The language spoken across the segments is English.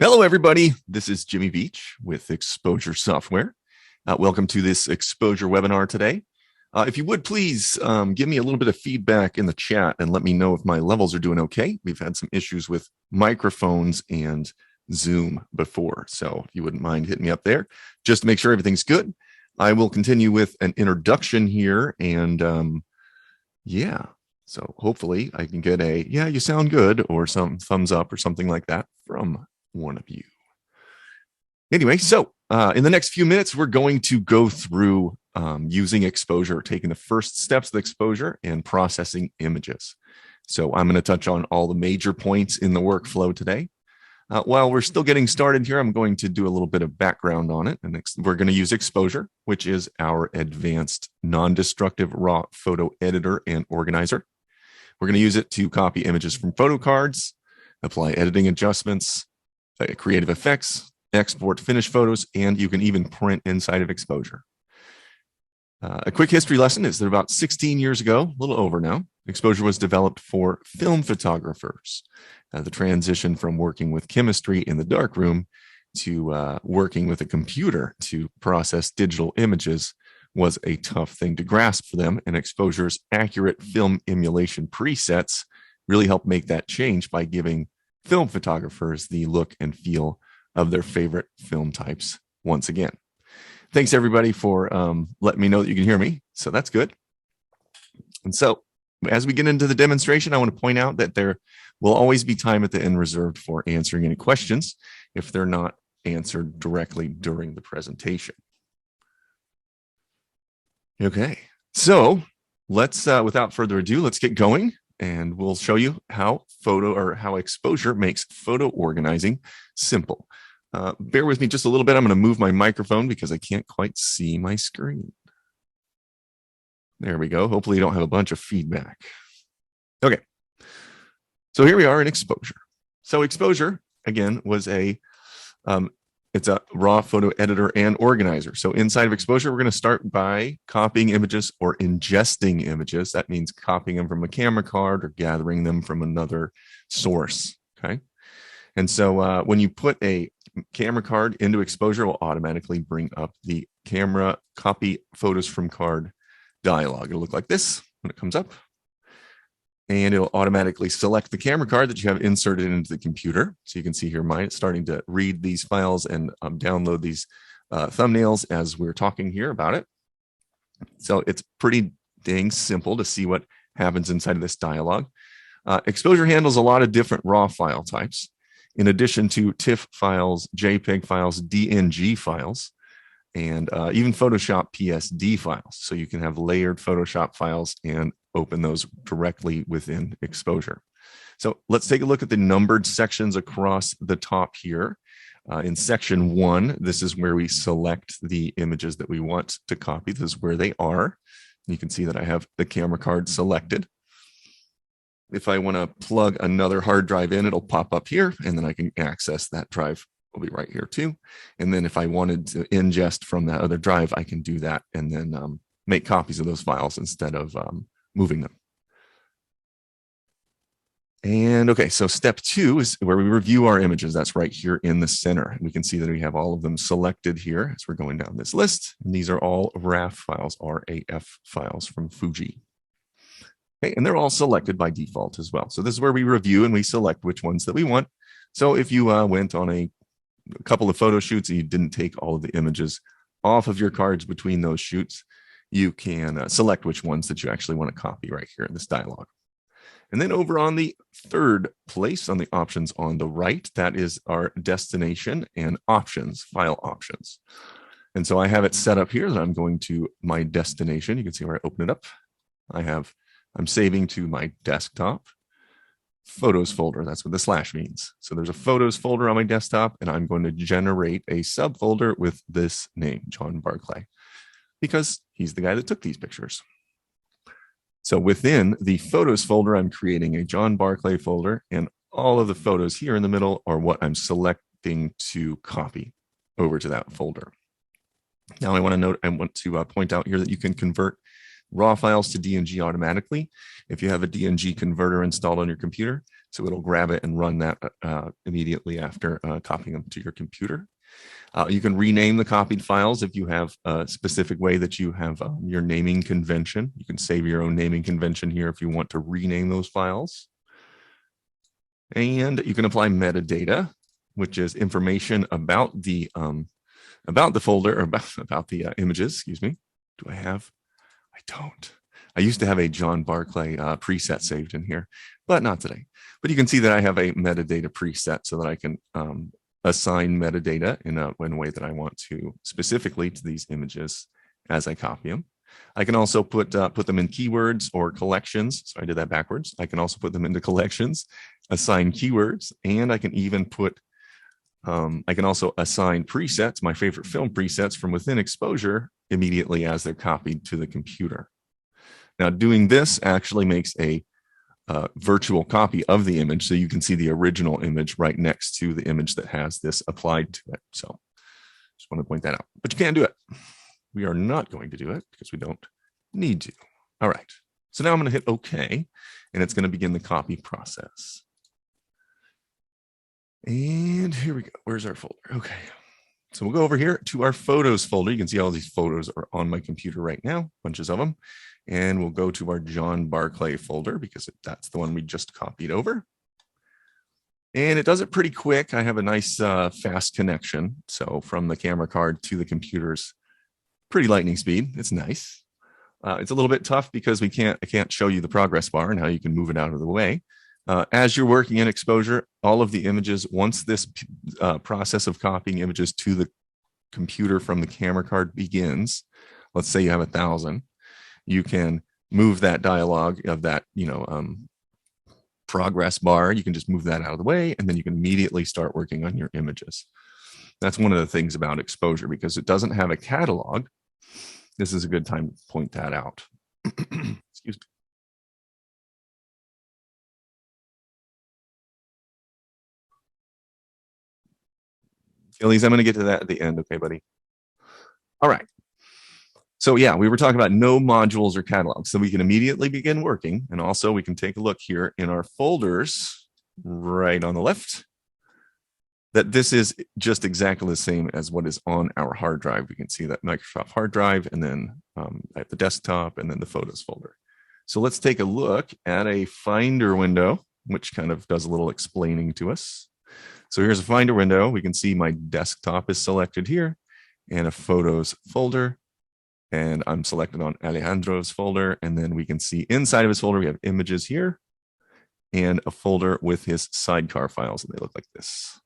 Hello, everybody. This is Jimmy Beach with Exposure Software. Welcome to this exposure webinar today. If you would please give me a little bit of feedback in the chat and let me know if my levels are doing okay. We've had some issues with microphones and Zoom before, so if you wouldn't mind hitting me up there just to make sure everything's good. I will continue with an introduction here, and yeah, so hopefully I can get a "yeah, you sound good" or some thumbs up or something like that from one of you. Anyway, so in the next few minutes, we're going to go through using exposure, taking the first steps of exposure and processing images. So I'm going to touch on all the major points in the workflow today. While we're still getting started here, I'm going to do a little bit of background on it. And we're going to use exposure, which is our advanced non-destructive raw photo editor and organizer. We're going to use it to copy images from photo cards, apply editing adjustments, creative effects, export finished photos, and you can even print inside of exposure. A quick history lesson is that about 16 years ago, a little over now, exposure was developed for film photographers. The transition from working with chemistry in the darkroom to working with a computer to process digital images was a tough thing to grasp for them, and exposure's accurate film emulation presets really helped make that change by giving film photographers the look and feel of their favorite film types once again. Thanks everybody for letting me know that you can hear me. So that's good. And so as we get into the demonstration, I want to point out that there will always be time at the end reserved for answering any questions if they're not answered directly during the presentation. Okay, so let's, without further ado, let's get going. And we'll show you how exposure makes photo organizing simple. Bear with me just a little bit. I'm going to move my microphone because I can't quite see my screen. There we go. Hopefully you don't have a bunch of feedback. Okay. So here we are in exposure. So exposure, again, was it's a raw photo editor and organizer. So inside of exposure, we're going to start by copying images or ingesting images. That means copying them from a camera card or gathering them from another source. Okay. And so when you put a camera card into exposure, it will automatically bring up the camera copy photos from card dialog. It'll look like this when it comes up. And it'll automatically select the camera card that you have inserted into the computer. So you can see here mine, it's starting to read these files and download these thumbnails as we're talking here about it. So it's pretty dang simple to see what happens inside of this dialog. Exposure handles a lot of different raw file types. In addition to TIFF files, JPEG files, DNG files, and even Photoshop PSD files. So you can have layered Photoshop files and open those directly within exposure. So let's take a look at the numbered sections across the top here. In section 1, this is where we select the images that we want to copy. This is where they are. You can see that I have the camera card selected. If I want to plug another hard drive in, it'll pop up here, and then I can access that drive. Will be right here too. And then if I wanted to ingest from that other drive, I can do that and then make copies of those files instead of moving them. And okay, so step 2 is where we review our images. That's right here in the center. We can see that we have all of them selected here as we're going down this list. And these are all RAF files, RAF files from Fuji. Okay, and they're all selected by default as well. So this is where we review and we select which ones that we want. So if you went on a couple of photo shoots and you didn't take all of the images off of your cards between those shoots, you can select which ones that you actually want to copy right here in this dialog. And then over on the third place on the options on the right, that is our destination and options, file options. And so I have it set up here that I'm going to my destination. You can see where I open it up. I'm saving to my desktop. Photos folder, that's what the slash means. So there's a photos folder on my desktop, and I'm going to generate a subfolder with this name, John Barclay, because he's the guy that took these pictures. So within the photos folder, I'm creating a John Barclay folder, and all of the photos here in the middle are what I'm selecting to copy over to that folder. Now I want to point out here that you can convert raw files to DNG automatically if you have a DNG converter installed on your computer. So it'll grab it and run that immediately after copying them to your computer. You can rename the copied files if you have a specific way that you have your naming convention. You can save your own naming convention here if you want to rename those files. And you can apply metadata, which is information about the folder, or about the images. Excuse me. Do I have? I don't. I used to have a John Barclay preset saved in here, but not today. But you can see that I have a metadata preset so that I can assign metadata in a way that I want to, specifically to these images as I copy them. I can also put them in keywords or collections. So I did that backwards. I can also put them into collections, assign keywords, and I can even put I can also assign presets, my favorite film presets from within Exposure, immediately as they're copied to the computer. Now, doing this actually makes a virtual copy of the image, so you can see the original image right next to the image that has this applied to it. So just want to point that out, but you can't do it. We are not going to do it because we don't need to. All right, so now I'm going to hit OK, and it's going to begin the copy process. And here we go. Where's our folder? Okay. So we'll go over here to our photos folder. You can see all these photos are on my computer right now, bunches of them. And we'll go to our John Barclay folder because that's the one we just copied over. And it does it pretty quick. I have a nice fast connection. So from the camera card to the computer's pretty lightning speed. It's nice. It's a little bit tough because I can't show you the progress bar and how you can move it out of the way. As you're working in Exposure, all of the images, once this process of copying images to the computer from the camera card begins, let's say you have 1,000, you can move that dialog of that, progress bar. You can just move that out of the way, and then you can immediately start working on your images. That's one of the things about Exposure, because it doesn't have a catalog. This is a good time to point that out. Excuse me. Gillies, I'm going to get to that at the end. Okay, buddy. All right. So yeah, we were talking about no modules or catalogs. So we can immediately begin working. And also we can take a look here in our folders right on the left, that this is just exactly the same as what is on our hard drive. We can see that Microsoft hard drive, and then at the desktop, and then the photos folder. So let's take a look at a Finder window, which kind of does a little explaining to us. So here's a Finder window. We can see my desktop is selected here, and a photos folder. And I'm selected on Alejandro's folder. And then we can see inside of his folder, we have images here and a folder with his sidecar files. And they look like this.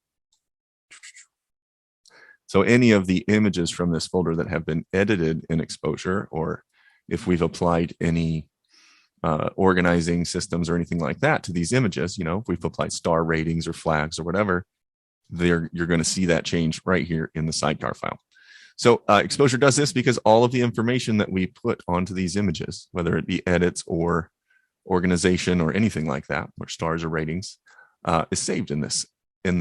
So any of the images from this folder that have been edited in Exposure, or if we've applied any organizing systems or anything like that to these images, if we've applied star ratings or flags or whatever, you're going to see that change right here in the sidecar file. So Exposure does this because all of the information that we put onto these images, whether it be edits or organization or anything like that, or stars or ratings, is saved in this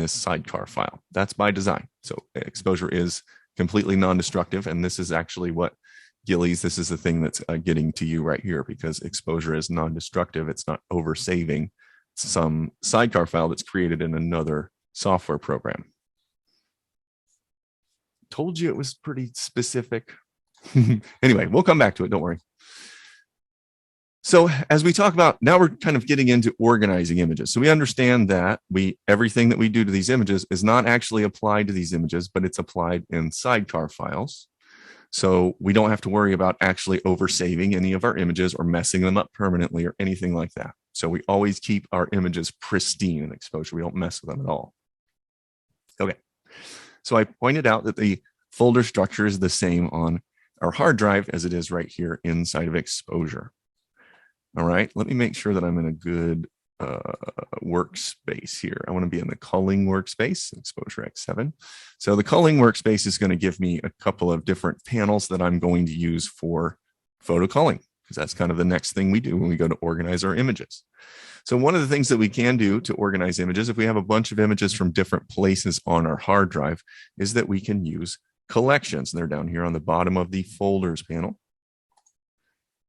sidecar file. That's by design. So Exposure is completely non-destructive, and this is actually what Gillies, this is the thing that's getting to you right here, because Exposure is non-destructive. It's not over-saving some sidecar file that's created in another software program. Told you it was pretty specific. Anyway, we'll come back to it. Don't worry. So as we talk about, now we're kind of getting into organizing images. So we understand that everything that we do to these images is not actually applied to these images, but it's applied in sidecar files. So we don't have to worry about actually oversaving any of our images or messing them up permanently or anything like that. So we always keep our images pristine in Exposure. We don't mess with them at all. Okay. So I pointed out that the folder structure is the same on our hard drive as it is right here inside of Exposure. All right, let me make sure that I'm in a good workspace here. I want to be in the culling workspace, Exposure X7. So the culling workspace is going to give me a couple of different panels that I'm going to use for photo culling, because that's kind of the next thing we do when we go to organize our images. So one of the things that we can do to organize images, if we have a bunch of images from different places on our hard drive, is that we can use collections. And they're down here on the bottom of the folders panel.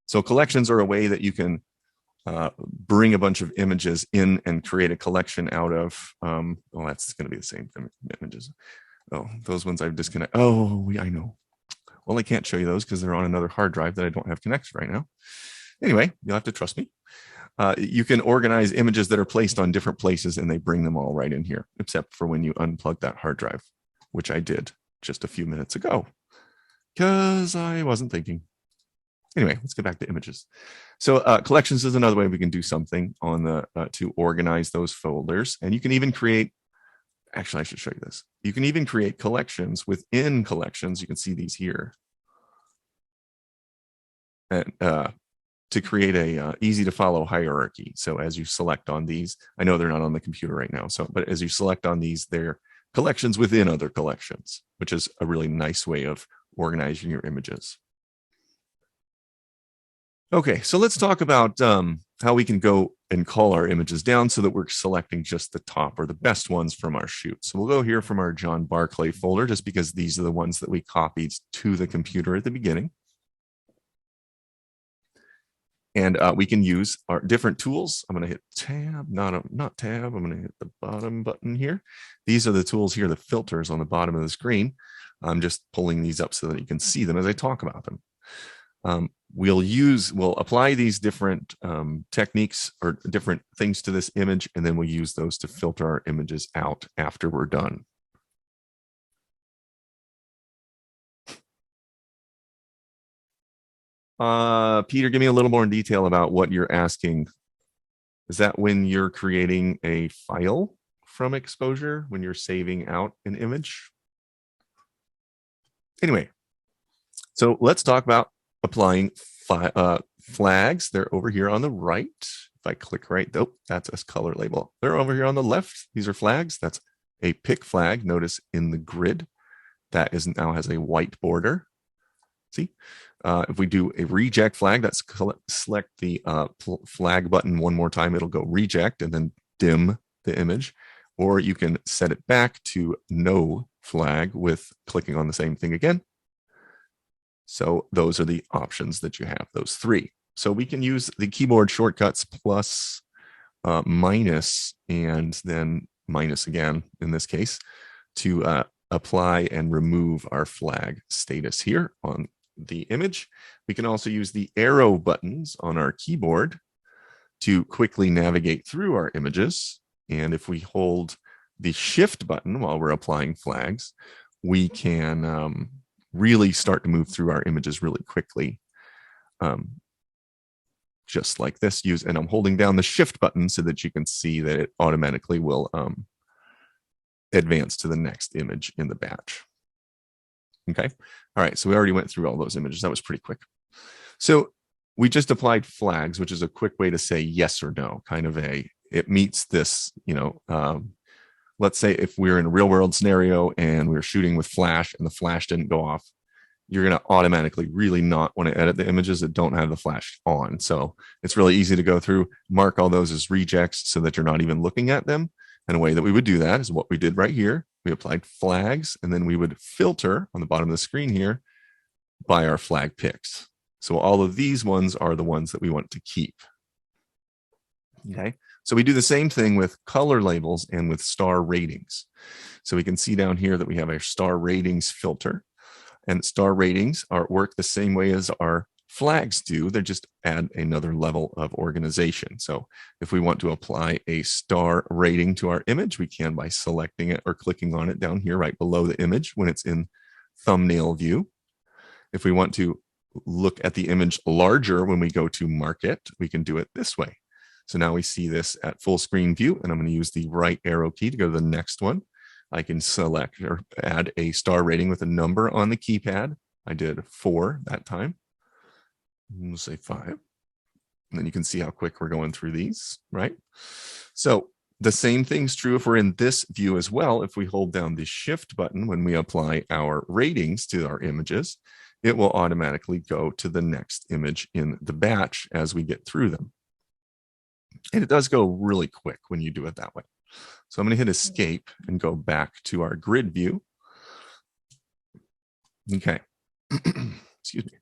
So collections are a way that you can bring a bunch of images in and create a collection out of, well, that's going to be the same images. Oh, those ones I've disconnected. Oh, I know. Well, I can't show you those because they're on another hard drive that I don't have connected right now. Anyway, you'll have to trust me. You can organize images that are placed on different places and they bring them all right in here, except for when you unplug that hard drive, which I did just a few minutes ago because I wasn't thinking. Anyway, let's get back to images. So collections is another way we can do something on the to organize those folders. And you can even create, actually, I should show you this. You can even create collections within collections. You can see these here. And to create a easy to follow hierarchy. So as you select on these, I know they're not on the computer right now. So, but as you select on these, they're collections within other collections, which is a really nice way of organizing your images. Okay, so let's talk about how we can go and call our images down so that we're selecting just the top or the best ones from our shoot. So we'll go here from our John Barclay folder, just because these are the ones that we copied to the computer at the beginning. And we can use our different tools. I'm going to hit tab, not tab. I'm going to hit the bottom button here. These are the tools here, the filters on the bottom of the screen. I'm just pulling these up so that you can see them as I talk about them. We'll apply these different techniques or different things to this image, and then we'll use those to filter our images out after we're done. Peter, give me a little more detail about what you're asking. Is that when you're creating a file from exposure, when you're saving out an image? Anyway, so let's talk about applying flags. They're over here on the right. If I click right, oh, that's a color label. They're over here on the left. These are flags. That's a pick flag. Notice in the grid that now has a white border. See, if we do a reject flag, that's select the flag button one more time, it'll go reject and then dim the image. Or you can set it back to no flag with clicking on the same thing again. So those are the options that you have, those three. So we can use the keyboard shortcuts plus, minus, and then minus again in this case to apply and remove our flag status here on the image. We can also use the arrow buttons on our keyboard to quickly navigate through our images. And if we hold the shift button while we're applying flags, we can really start to move through our images really quickly. Just like this, and I'm holding down the shift button so that you can see that it automatically will advance to the next image in the batch. Okay. All right. So we already went through all those images. That was pretty quick. So we just applied flags, which is a quick way to say yes or no, kind of it meets this, let's say if we're in a real world scenario and we're shooting with flash and the flash didn't go off, you're going to automatically really not want to edit the images that don't have the flash on. So it's really easy to go through, mark all those as rejects so that you're not even looking at them. And a way that we would do that is what we did right here. We applied flags, and then we would filter on the bottom of the screen here by our flag picks. So all of these ones are the ones that we want to keep. Okay. So we do the same thing with color labels and with star ratings. So we can see down here that we have our star ratings filter, and star ratings work the same way as our flags do. They just add another level of organization. So if we want to apply a star rating to our image, we can by selecting it or clicking on it down here right below the image when it's in thumbnail view. If we want to look at the image larger when we go to mark it, we can do it this way. So now we see this at full screen view, and I'm going to use the right arrow key to go to the next one. I can select or add a star rating with a number on the keypad. I did 4 that time. We'll say 5. And then you can see how quick we're going through these, right? So the same thing's true if we're in this view as well. If we hold down the shift button when we apply our ratings to our images, it will automatically go to the next image in the batch as we get through them. And it does go really quick when you do it that way. So I'm going to hit escape and go back to our grid view. Okay. Excuse me.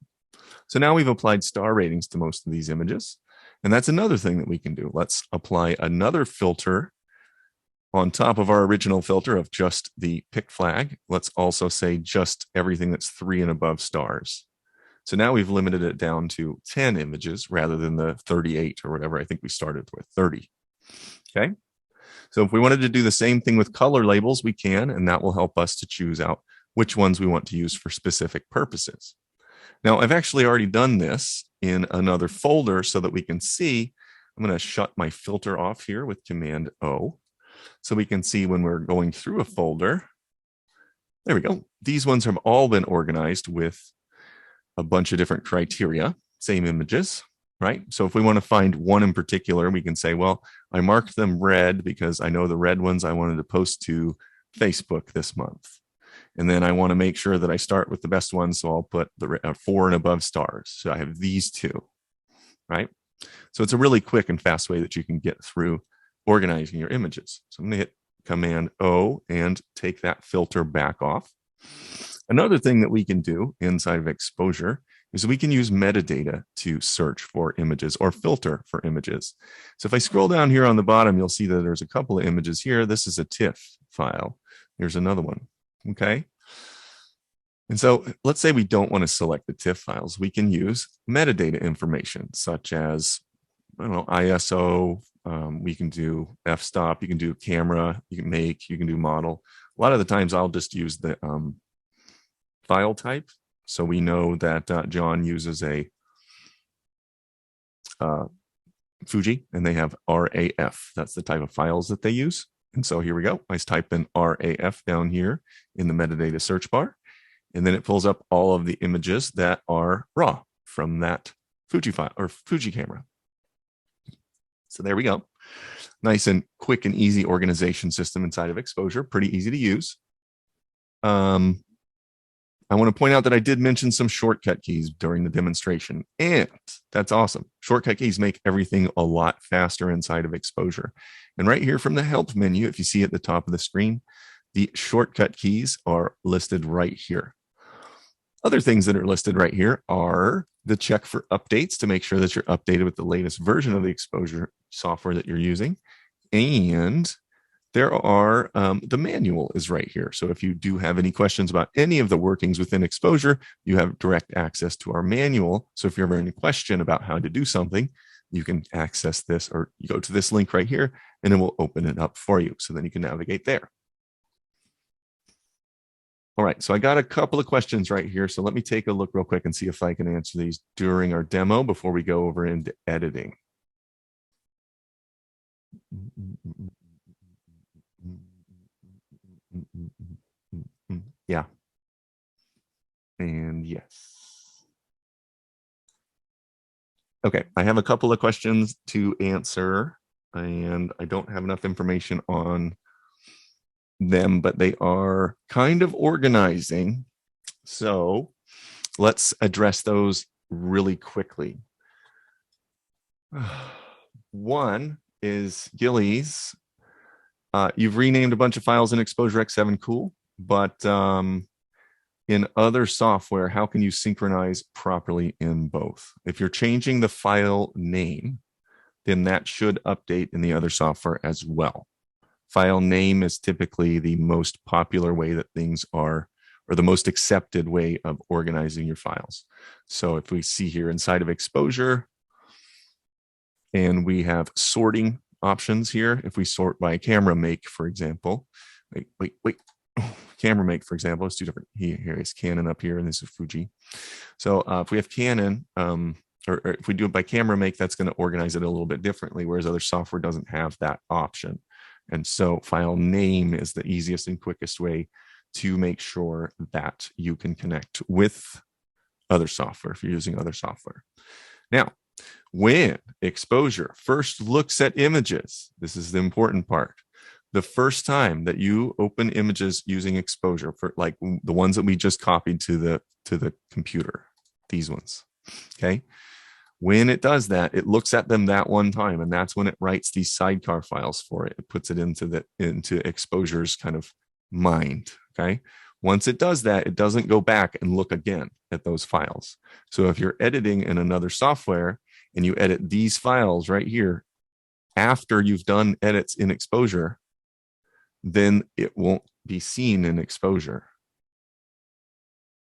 So now we've applied star ratings to most of these images. And that's another thing that we can do. Let's apply another filter on top of our original filter of just the pick flag. Let's also say just everything that's 3 and above stars. So now we've limited it down to 10 images rather than the 38 or whatever. I think we started with 30. Okay. So if we wanted to do the same thing with color labels, we can, and that will help us to choose out which ones we want to use for specific purposes. Now, I've actually already done this in another folder so that we can see. I'm going to shut my filter off here with Command O so we can see when we're going through a folder. There we go. These ones have all been organized with a bunch of different criteria, same images, right? So if we want to find one in particular, we can say, well, I marked them red because I know the red ones I wanted to post to Facebook this month. And then I want to make sure that I start with the best ones. So I'll put the 4 and above stars. So I have these 2, right? So it's a really quick and fast way that you can get through organizing your images. So I'm going to hit Command O and take that filter back off. Another thing that we can do inside of exposure is we can use metadata to search for images or filter for images. So if I scroll down here on the bottom, you'll see that there's a couple of images here. This is a TIFF file. Here's another one. Okay. And so let's say we don't want to select the TIFF files. We can use metadata information such as, I don't know, ISO. We can do f-stop. You can do camera. You can make. You can do model. A lot of the times I'll just use the file type. So we know that John uses a Fuji and they have RAF. That's the type of files that they use. And so here we go. I type in RAF down here in the metadata search bar, and then it pulls up all of the images that are raw from that Fuji file or Fuji camera. So there we go. Nice and quick and easy organization system inside of Exposure. Pretty easy to use. I want to point out that I did mention some shortcut keys during the demonstration, and that's awesome. Shortcut keys make everything a lot faster inside of Exposure. And right here from the help menu, if you see at the top of the screen, the shortcut keys are listed right here. Other things that are listed right here are the check for updates to make sure that you're updated with the latest version of the Exposure software that you're using. And there are, the manual is right here. So if you do have any questions about any of the workings within Exposure, you have direct access to our manual. So if you ever have any question about how to do something, you can access this, or you go to this link right here and it will open it up for you. So then you can navigate there. All right, so I got a couple of questions right here. So let me take a look real quick and see if I can answer these during our demo before we go over into editing. Yeah. And yes. Okay, I have a couple of questions to answer, and I don't have enough information on them, but they are kind of organizing. So let's address those really quickly. One is Gillies. You've renamed a bunch of files in Exposure X7, cool, but in other software, how can you synchronize properly in both? If you're changing the file name, then that should update in the other software as well. File name is typically the most popular way that things are, or the most accepted way of organizing your files. So if we see here inside of Exposure, and we have sorting options here, if we sort by camera make, for example, wait. Camera make, for example, is two different. Here is Canon up here, and this is Fuji. So if we have Canon, or if we do it by camera make, that's going to organize it a little bit differently, whereas other software doesn't have that option. And so file name is the easiest and quickest way to make sure that you can connect with other software if you're using other software. Now, when Exposure first looks at images, this is the important part. The first time that you open images using Exposure, for like the ones that we just copied to the computer, these ones, okay? When it does that, it looks at them that one time, and that's when it writes these sidecar files for it. It puts it into Exposure's kind of mind, okay? Once it does that, it doesn't go back and look again at those files. So if you're editing in another software and you edit these files right here after you've done edits in exposure, then it won't be seen in exposure.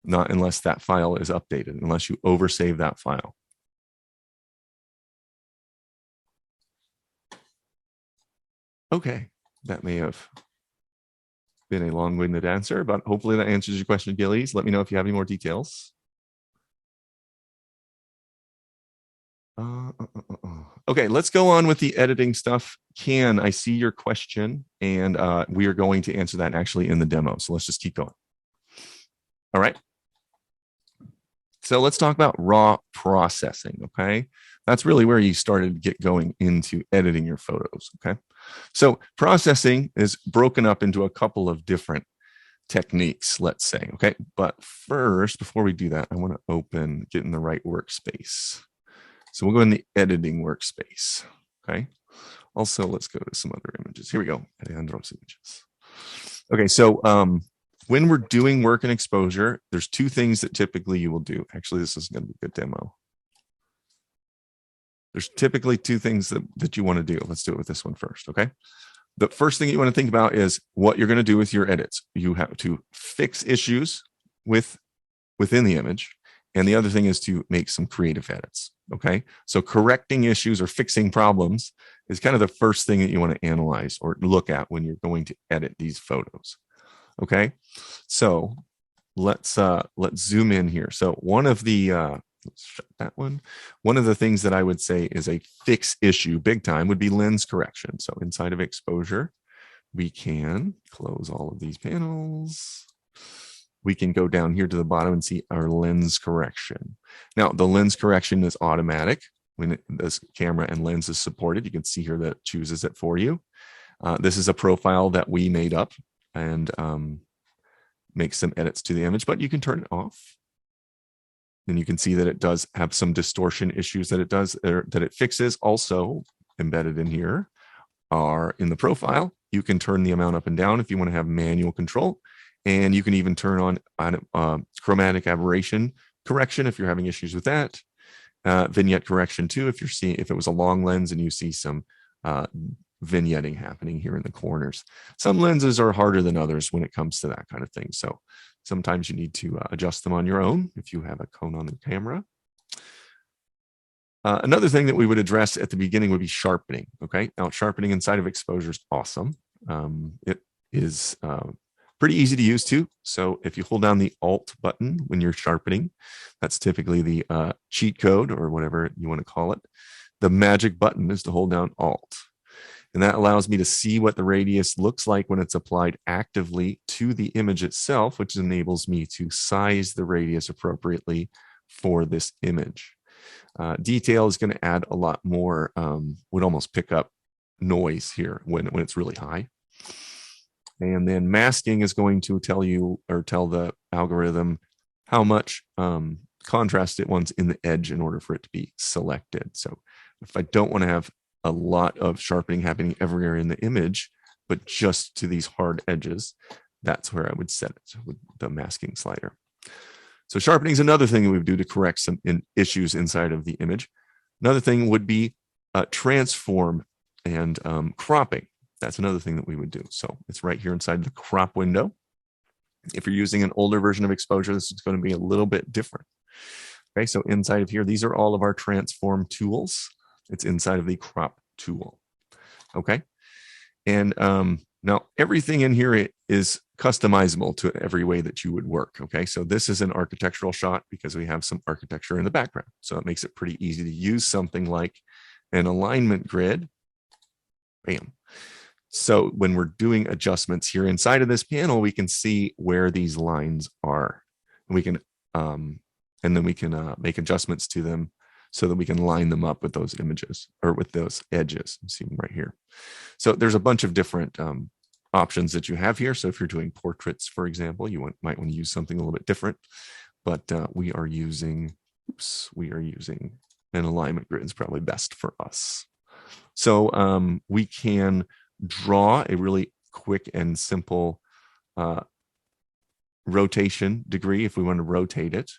Not unless that file is updated, unless you oversave that file. Okay, that may have been a long-winded answer, but hopefully that answers your question, Gillies. Let me know if you have any more details. Okay, let's go on with the editing stuff. Can I see your question? And we are going to answer that actually in the demo. So let's just keep going. All right. So let's talk about raw processing. Okay. That's really where you started to get going into editing your photos. Okay. So processing is broken up into a couple of different techniques, let's say. Okay. But first, before we do that, I want to get in the right workspace. So we'll go in the editing workspace. Okay. Also, let's go to some other images. Here we go. Alejandro's images. Okay. So when we're doing work in exposure, there's two things that typically you will do. Actually, this is going to be a good demo. There's typically two things that you want to do. Let's do it with this one first. Okay. The first thing you want to think about is what you're going to do with your edits. You have to fix issues within the image. And the other thing is to make some creative edits. Okay. So correcting issues or fixing problems is kind of the first thing that you want to analyze or look at when you're going to edit these photos. Okay. So let's zoom in here. So one of the, let's shut that one. One of the things that I would say is a fix issue big time would be lens correction. So inside of exposure, we can close all of these panels. We can go down here to the bottom and see our lens correction. Now, the lens correction is automatic when this camera and lens is supported. You can see here that it chooses it for you. This is a profile that we made up and make some edits to the image, but you can turn it off. And you can see that it does have some distortion issues that it fixes. Also embedded in here are in the profile. You can turn the amount up and down if you want to have manual control. And you can even turn on chromatic aberration correction if you're having issues with that. Vignette correction too, if it was a long lens and you see some vignetting happening here in the corners. Some lenses are harder than others when it comes to that kind of thing. So sometimes you need to adjust them on your own if you have a cone on the camera. Another thing that we would address at the beginning would be sharpening. Okay, now sharpening inside of exposure is awesome. It is pretty easy to use too. So if you hold down the Alt button when you're sharpening, that's typically the cheat code or whatever you want to call it. The magic button is to hold down Alt. And that allows me to see what the radius looks like when it's applied actively to the image itself, which enables me to size the radius appropriately for this image. Detail is going to add a lot more, would almost pick up noise here when it's really high. And then masking is going to tell you or tell the algorithm how much contrast it wants in the edge in order for it to be selected. So if I don't want to have a lot of sharpening happening everywhere in the image, but just to these hard edges, that's where I would set it with the masking slider. So sharpening is another thing that we would do to correct some issues inside of the image. Another thing would be transform and cropping. That's another thing that we would do. So it's right here inside the crop window. If you're using an older version of exposure, this is going to be a little bit different. Okay, so inside of here, these are all of our transform tools. It's inside of the crop tool. Okay, and now everything in here is customizable to every way that you would work. Okay, so this is an architectural shot because we have some architecture in the background. So it makes it pretty easy to use something like an alignment grid. Bam. So when we're doing adjustments here inside of this panel, we can see where these lines are. We can, and then we can make adjustments to them so that we can line them up with those images or with those edges. You see them right here. So there's a bunch of different options that you have here. So if you're doing portraits, for example, you might want to use something a little bit different. But we are using an alignment grid is probably best for us. So we can draw a really quick and simple rotation degree if we want to rotate it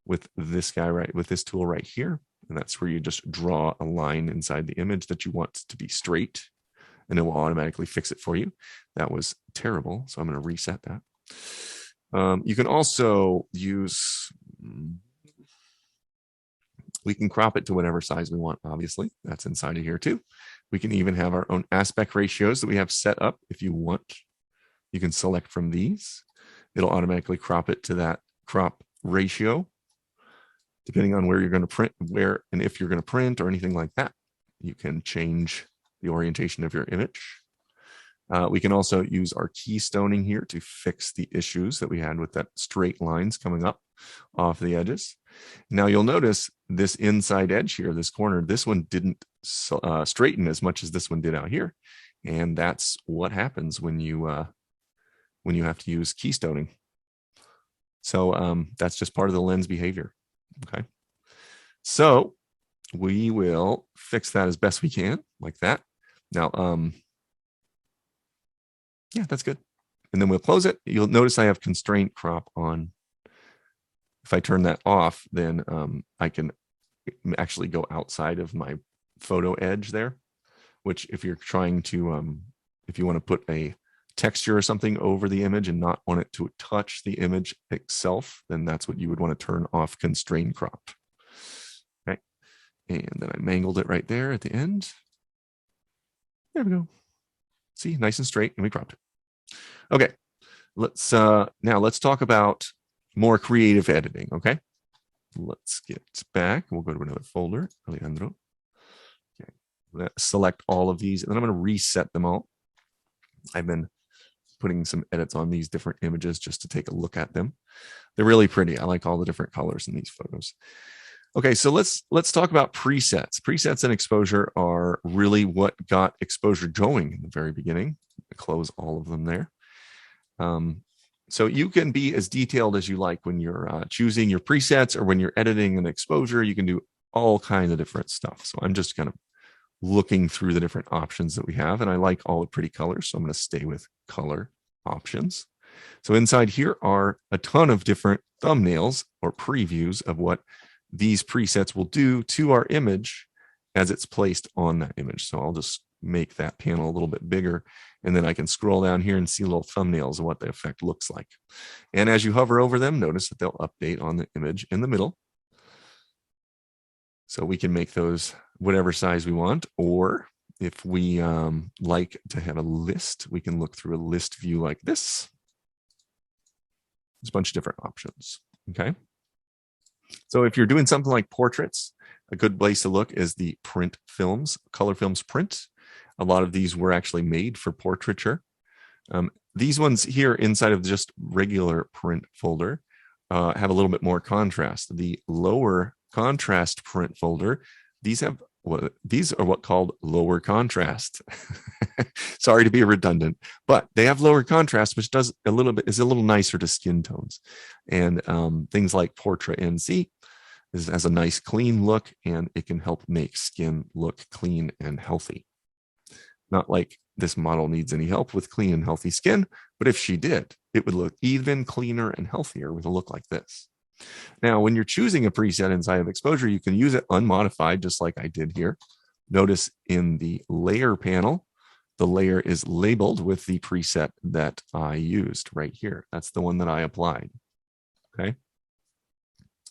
with this guy, right, with this tool right here. And that's where you just draw a line inside the image that you want to be straight, and it will automatically fix it for you. That was terrible, so I'm going to reset that. You can also use, we can crop it to whatever size we want, obviously. That's inside of here too. We can even have our own aspect ratios that we have set up if you want. You can select from these. It'll automatically crop it to that crop ratio, depending on where you're going to print, where and if you're going to print or anything like that. You can change the orientation of your image. We can also use our keystoning here to fix the issues that we had with that straight lines coming up off the edges. Now you'll notice this inside edge here, this corner, this one didn't straighten as much as this one did out here. And that's what happens when you have to use keystoning. So that's just part of the lens behavior. Okay. So we will fix that as best we can, like that. Now, yeah, that's good. And then we'll close it. You'll notice I have constraint crop on. If I turn that off, then I can actually go outside of my photo edge there, which if you're trying to, if you want to put a texture or something over the image and not want it to touch the image itself, then that's what you would want to turn off constraint crop. Okay. And then I mangled it right there at the end. There we go. See, nice and straight, and we cropped it. Okay, let's now let's talk about more creative editing. Okay, let's get back. We'll go to another folder, Alejandro. Okay, let's select all of these, and then I'm going to reset them all. I've been putting some edits on these different images just to take a look at them. They're really pretty. I like all the different colors in these photos. Okay, so let's talk about presets. Presets and exposure are really what got exposure going in the very beginning. Close all of them there. So you can be as detailed as you like when you're choosing your presets, or when you're editing an exposure. You can do all kinds of different stuff. So I'm just kind of looking through the different options that we have, and I like all the pretty colors, so I'm going to stay with color options. So inside here are a ton of different thumbnails or previews of what these presets will do to our image as it's placed on that image. So I'll just make that panel a little bit bigger, and then I can scroll down here and see little thumbnails of what the effect looks like. And as you hover over them, notice that they'll update on the image in the middle. So we can make those whatever size we want, or if we like to have a list, we can look through a list view like this. There's a bunch of different options. Okay. So if you're doing something like portraits, a good place to look is the print films, color films print. A lot of these were actually made for portraiture. These ones here inside of just regular print folder have a little bit more contrast. The lower contrast print folder, these are what called lower contrast. Sorry to be redundant, but they have lower contrast, which is a little nicer to skin tones. And things like Portrait NC has a nice clean look, and it can help make skin look clean and healthy. Not like this model needs any help with clean and healthy skin, but if she did, it would look even cleaner and healthier with a look like this. Now, when you're choosing a preset inside of exposure, you can use it unmodified, just like I did here. Notice in the layer panel, the layer is labeled with the preset that I used right here. That's the one that I applied. Okay.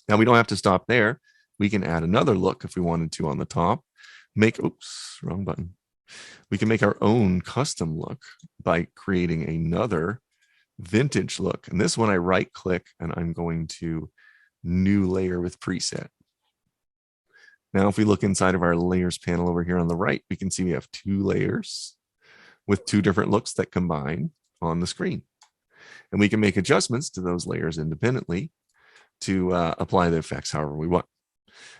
Now we don't have to stop there. We can add another look if we wanted to on the top. Oops, wrong button. We can make our own custom look by creating another vintage look. And this one I right click and I'm going to new layer with preset. Now, if we look inside of our layers panel over here on the right, we can see we have two layers with two different looks that combine on the screen. And we can make adjustments to those layers independently to apply the effects however we want.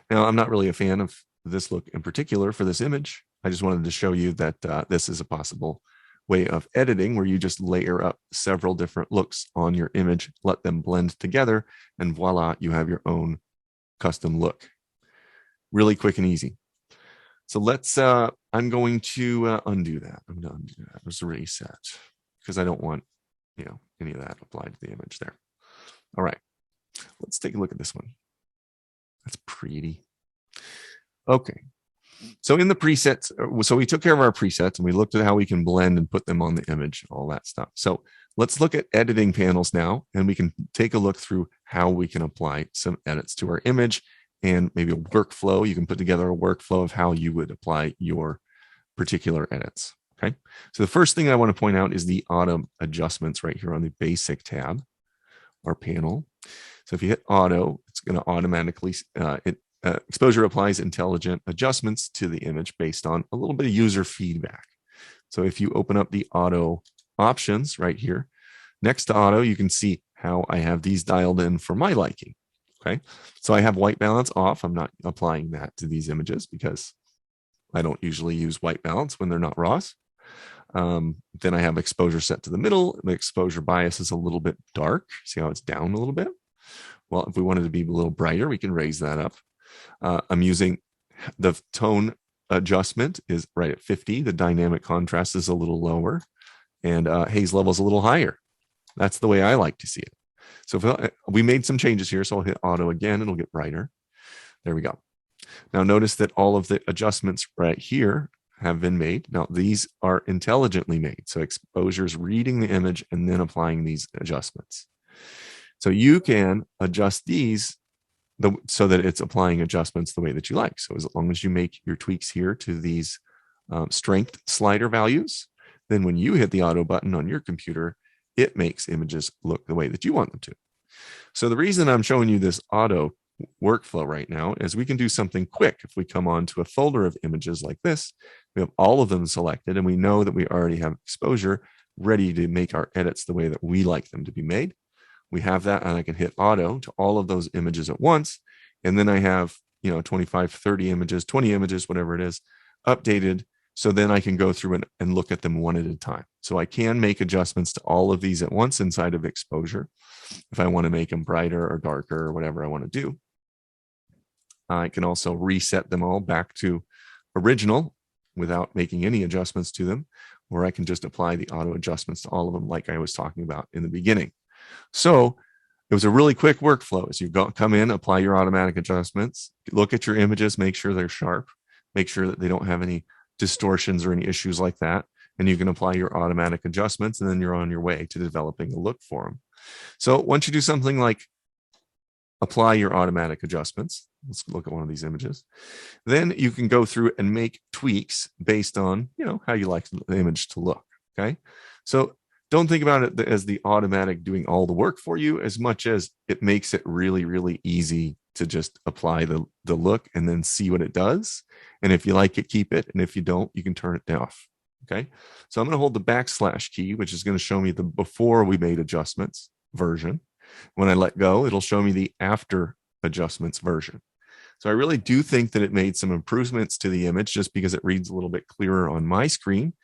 Now, I'm not really a fan of this look in particular for this image. I just wanted to show you that this is a possible way of editing where you just layer up several different looks on your image, let them blend together, and voila, you have your own custom look. Really quick and easy. So let's, I'm going to undo that. I'm going to undo that. Let's reset because I don't want any of that applied to the image there. All right, let's take a look at this one. That's pretty. Okay, so in the presets, so we took care of our presets and we looked at how we can blend and put them on the image, all that stuff. So let's look at editing panels now, and we can take a look through how we can apply some edits to our image and maybe a workflow. You can put together a workflow of how you would apply your particular edits. Okay, so the first thing I want to point out is the auto adjustments right here on the basic tab or panel. So if you hit auto, it's going to automatically, exposure applies intelligent adjustments to the image based on a little bit of user feedback. So if you open up the auto options right here, next to auto, you can see how I have these dialed in for my liking. Okay, so I have white balance off. I'm not applying that to these images because I don't usually use white balance when they're not raws. Then I have exposure set to the middle. The exposure bias is a little bit dark. See how it's down a little bit? Well, if we wanted to be a little brighter, we can raise that up. I'm using the tone adjustment is right at 50. The dynamic contrast is a little lower, and haze level is a little higher. That's the way I like to see it. So if we made some changes here, so I'll hit auto again, it'll get brighter. There we go. Now notice that all of the adjustments right here have been made. Now these are intelligently made. So exposure is reading the image and then applying these adjustments. So you can adjust these so that it's applying adjustments the way that you like. So as long as you make your tweaks here to these strength slider values, then when you hit the auto button on your computer, it makes images look the way that you want them to. So the reason I'm showing you this auto workflow right now is we can do something quick. If we come on to a folder of images like this, we have all of them selected, and we know that we already have exposure ready to make our edits the way that we like them to be made. We have that, and I can hit auto to all of those images at once. And then I have, 25, 30 images, 20 images, whatever it is, updated. So then I can go through and look at them one at a time. So I can make adjustments to all of these at once inside of exposure. If I want to make them brighter or darker or whatever I want to do. I can also reset them all back to original without making any adjustments to them, or I can just apply the auto adjustments to all of them like I was talking about in the beginning. So it was a really quick workflow. As you come in, apply your automatic adjustments, look at your images, make sure they're sharp, make sure that they don't have any distortions or any issues like that. And you can apply your automatic adjustments, and then you're on your way to developing a look for them. So once you do something like apply your automatic adjustments, let's look at one of these images, then you can go through and make tweaks based on, how you like the image to look. Okay. So don't think about it as the automatic doing all the work for you as much as it makes it really, really easy to just apply the look and then see what it does. And if you like it, keep it. And if you don't, you can turn it off. Okay. So I'm going to hold the / key, which is going to show me the before we made adjustments version. When I let go, it'll show me the after adjustments version. So I really do think that it made some improvements to the image just because it reads a little bit clearer on my screen.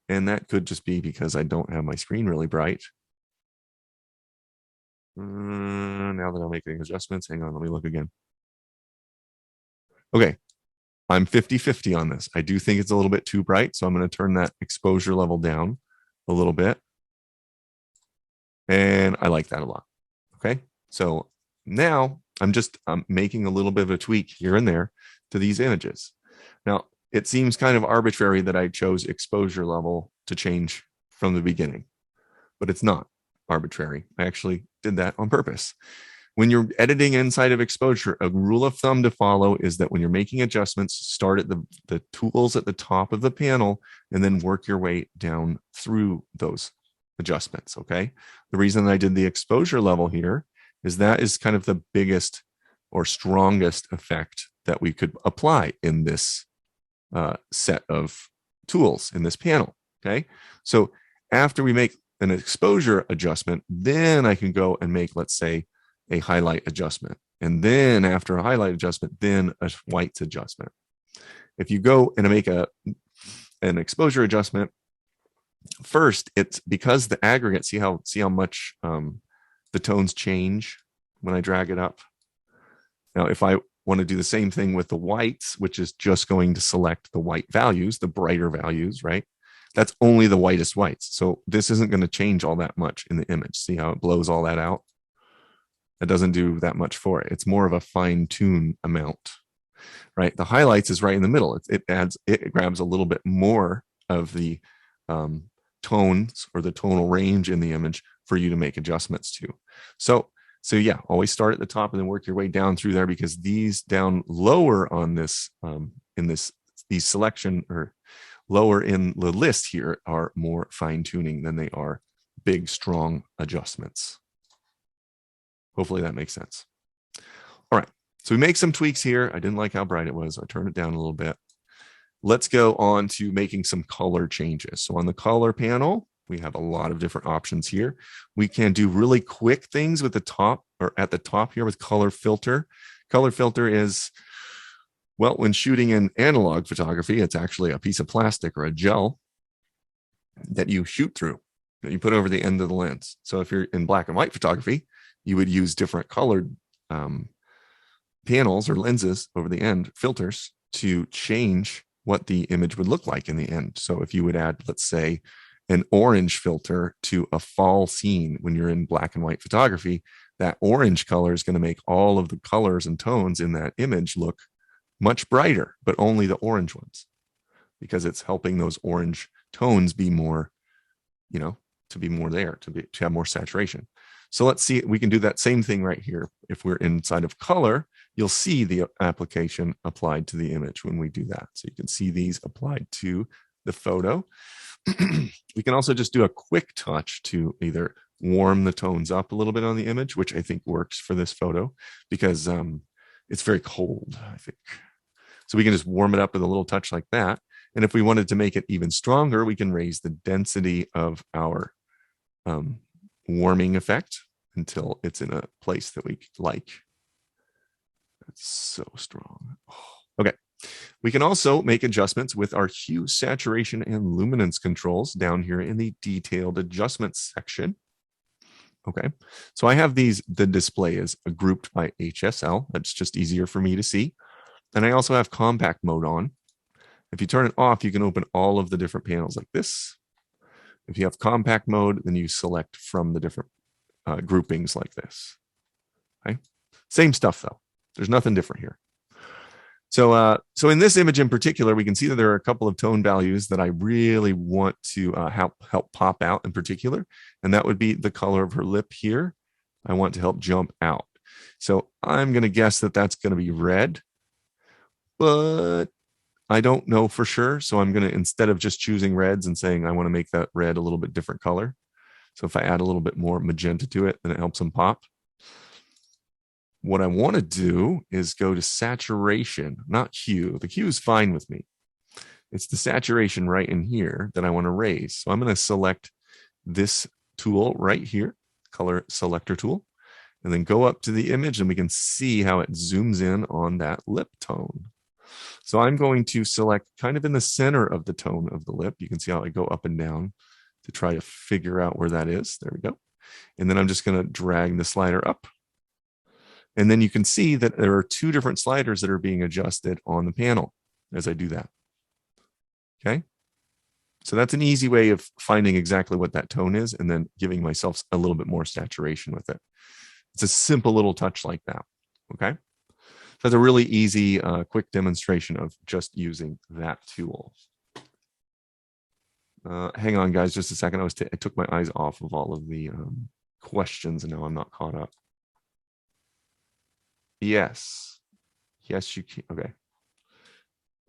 And that could just be because I don't have my screen really bright. Now that I'm making adjustments, hang on, let me look again. Okay, I'm 50-50 on this. I do think it's a little bit too bright, so I'm going to turn that exposure level down a little bit. And I like that a lot. Okay, so now I'm making a little bit of a tweak here and there to these images. Now, it seems kind of arbitrary that I chose exposure level to change from the beginning, but it's not arbitrary. I actually did that on purpose. When you're editing inside of exposure, a rule of thumb to follow is that when you're making adjustments, start at the tools at the top of the panel and then work your way down through those adjustments. Okay. The reason I did the exposure level here is that is kind of the biggest or strongest effect that we could apply in this set of tools in this panel. Okay. So after we make an exposure adjustment, then I can go and make, let's say, a highlight adjustment. And then after a highlight adjustment, then a whites adjustment. If you go and make an exposure adjustment, first, it's because the aggregate, see how much the tones change when I drag it up. Now, if I want to do the same thing with the whites, which is just going to select the white values, the brighter values, right? That's only the whitest whites. So this isn't going to change all that much in the image. See how it blows all that out? It doesn't do that much for it. It's more of a fine tune amount, right? The highlights is right in the middle. It grabs a little bit more of the tones or the tonal range in the image for you to make adjustments to. So yeah, always start at the top and then work your way down through there, because these down lower on this these selection or lower in the list here are more fine tuning than they are big, strong adjustments. Hopefully that makes sense. All right, so we make some tweaks here. I didn't like how bright it was. I turned it down a little bit. Let's go on to making some color changes. So on the color panel, we have a lot of different options here. We can do really quick things with the top, or at the top here with color filter. Color filter is, well, when shooting in analog photography, it's actually a piece of plastic or a gel that you shoot through, that you put over the end of the lens. So if you're in black and white photography, you would use different colored panels or lenses over the end, filters, to change what the image would look like in the end. So if you would add, let's say, an orange filter to a fall scene when you're in black and white photography, that orange color is going to make all of the colors and tones in that image look much brighter, but only the orange ones, because it's helping those orange tones be more, to be more there, to have more saturation. So let's see, we can do that same thing right here. If we're inside of color, you'll see the application applied to the image when we do that. So you can see these applied to the photo. We can also just do a quick touch to either warm the tones up a little bit on the image, which I think works for this photo because it's very cold, I think. So we can just warm it up with a little touch like that. And if we wanted to make it even stronger, we can raise the density of our warming effect until it's in a place that we like. That's so strong. Okay. We can also make adjustments with our hue, saturation, and luminance controls down here in the detailed adjustments section. Okay. So I have the display is grouped by HSL. That's just easier for me to see. And I also have compact mode on. If you turn it off, you can open all of the different panels like this. If you have compact mode, then you select from the different groupings like this. Okay. Same stuff though. There's nothing different here. So in this image in particular, we can see that there are a couple of tone values that I really want to help pop out in particular. And that would be the color of her lip here. I want to help jump out. So I'm going to guess that that's going to be red, but I don't know for sure. So I'm going to, instead of just choosing reds and saying I want to make that red a little bit different color. So if I add a little bit more magenta to it, then it helps them pop. What I want to do is go to saturation, not hue. The hue is fine with me. It's the saturation right in here that I want to raise. So I'm going to select this tool right here, color selector tool, and then go up to the image and we can see how it zooms in on that lip tone. So I'm going to select kind of in the center of the tone of the lip. You can see how I go up and down to try to figure out where that is. There we go. And then I'm just going to drag the slider up. And then you can see that there are two different sliders that are being adjusted on the panel as I do that. Okay. So that's an easy way of finding exactly what that tone is and then giving myself a little bit more saturation with it. It's a simple little touch like that. Okay. So that's a really easy, quick demonstration of just using that tool. Hang on, guys, just a second. I took my eyes off of all of the questions and now I'm not caught up. Yes. Yes, you can. Okay.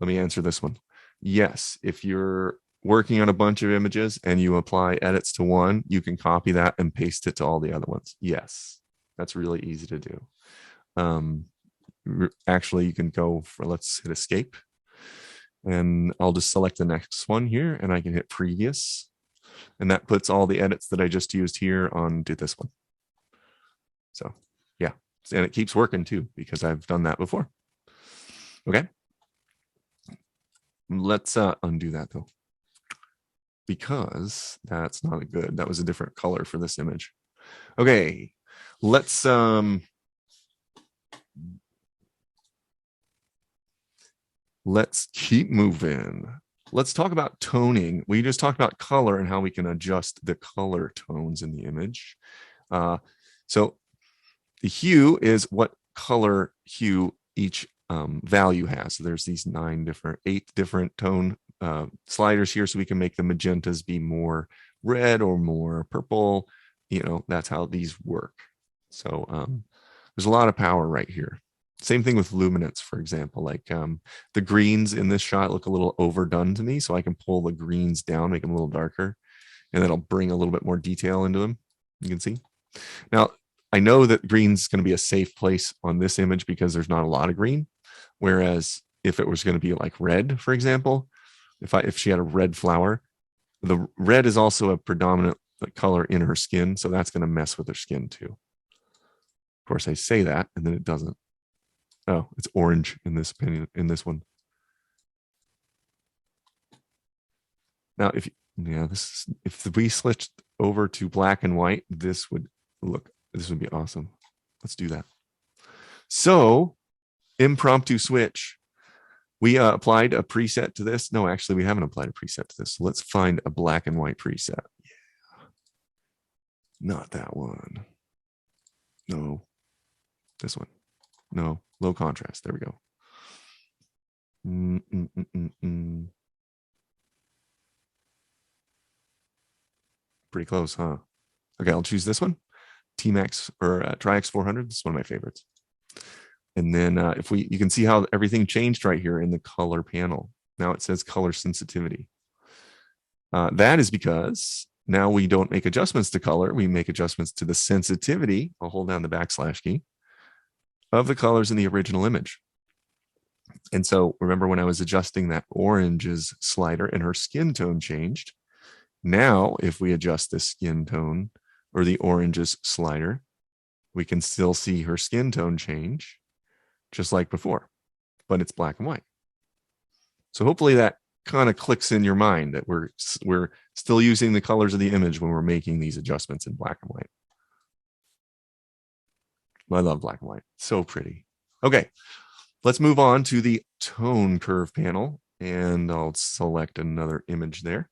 Let me answer this one. Yes. If you're working on a bunch of images and you apply edits to one, you can copy that and paste it to all the other ones. Yes. That's really easy to do. Actually, you can go for, let's hit escape. And I'll just select the next one here and I can hit previous. And that puts all the edits that I just used here onto this one. So yeah. And it keeps working too, because I've done that before. Okay. Let's undo that though, because that's not good. That was a different color for this image. Okay. Let's keep moving. let's talk about toning. We just talked about color and how we can adjust the color tones in the image. So the hue is what color hue each value has. So there's these 8 different tone sliders here, so we can make the magentas be more red or more purple. That's how these work. So there's a lot of power right here. Same thing with luminance, for example. Like the greens in this shot look a little overdone to me, so I can pull the greens down, make them a little darker, and that'll bring a little bit more detail into them. You can see. Now, I know that green's is going to be a safe place on this image because there's not a lot of green. Whereas if it was going to be like red, for example, if she had a red flower, the red is also a predominant color in her skin, so that's going to mess with her skin too. Of course, I say that, and then it doesn't. Oh, it's orange in this opinion, in this one. Now, if we switched over to black and white, this would be awesome. Let's do that. So, impromptu switch. We applied a preset to this. No, actually, we haven't applied a preset to this. So let's find a black and white preset. Yeah. Not that one. No. This one. No. Low contrast. There we go. Pretty close, huh? Okay, I'll choose this one. T-Max or Tri-X 400. This is one of my favorites. And then you can see how everything changed right here in the color panel. Now it says color sensitivity. That is because now we don't make adjustments to color. We make adjustments to the sensitivity. I'll hold down the / key of the colors in the original image. And so remember when I was adjusting that orange's slider and her skin tone changed. Now, if we adjust the skin tone or the orange's slider, we can still see her skin tone change just like before, but it's black and white. So hopefully that kind of clicks in your mind that we're still using the colors of the image when we're making these adjustments in black and white. I love black and white. So pretty. Okay, let's move on to the tone curve panel, and I'll select another image there.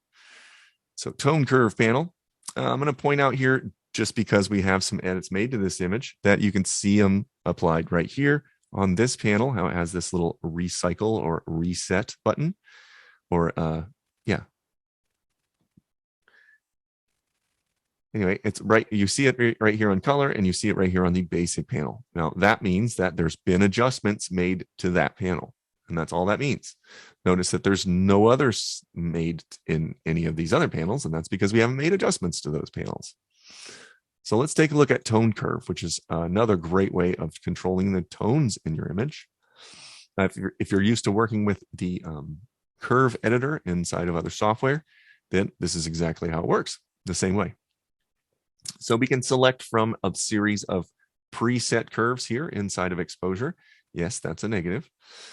So tone curve panel, I'm going to point out here, just because we have some edits made to this image, that you can see them applied right here on this panel, how it has this little recycle or reset button, or Anyway, it's right. You see it right here on color, and you see it right here on the basic panel. Now that means that there's been adjustments made to that panel, and that's all that means. Notice that there's no others made in any of these other panels, and that's because we haven't made adjustments to those panels. So let's take a look at tone curve, which is another great way of controlling the tones in your image. If you're used to working with the curve editor inside of other software, then this is exactly how it works, the same way. So we can select from a series of preset curves here inside of exposure. Yes, that's a negative.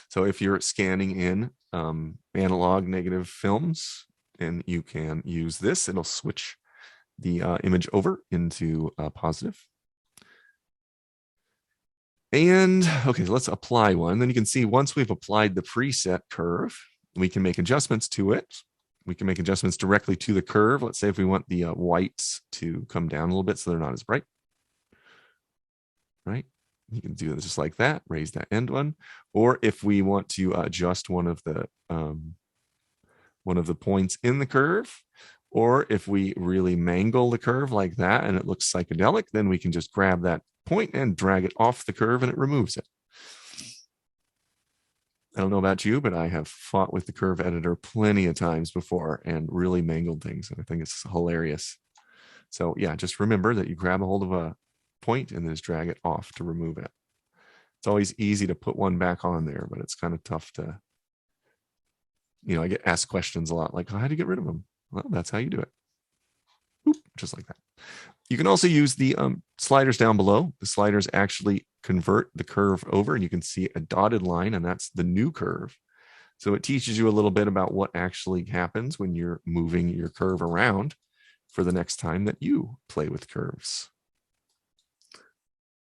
So if you're scanning in analog negative films, and you can use this, it'll switch the image over into positive. And okay, let's apply one. Then you can see once we've applied the preset curve, we can make adjustments to it. We can make adjustments directly to the curve. Let's say if we want the whites to come down a little bit so they're not as bright. Right? You can do this just like that, raise that end one. Or if we want to adjust one of the points in the curve, or if we really mangle the curve like that and it looks psychedelic, then we can just grab that point and drag it off the curve and it removes it. I don't know about you, but I have fought with the curve editor plenty of times before and really mangled things. And I think it's hilarious. So yeah, just remember that you grab a hold of a point and then just drag it off to remove it. It's always easy to put one back on there, but it's kind of tough to, I get asked questions a lot like, how do you get rid of them? Well, that's how you do it. Boop, just like that. You can also use the sliders down below. The sliders actually convert the curve over, and you can see a dotted line, and that's the new curve. So it teaches you a little bit about what actually happens when you're moving your curve around for the next time that you play with curves.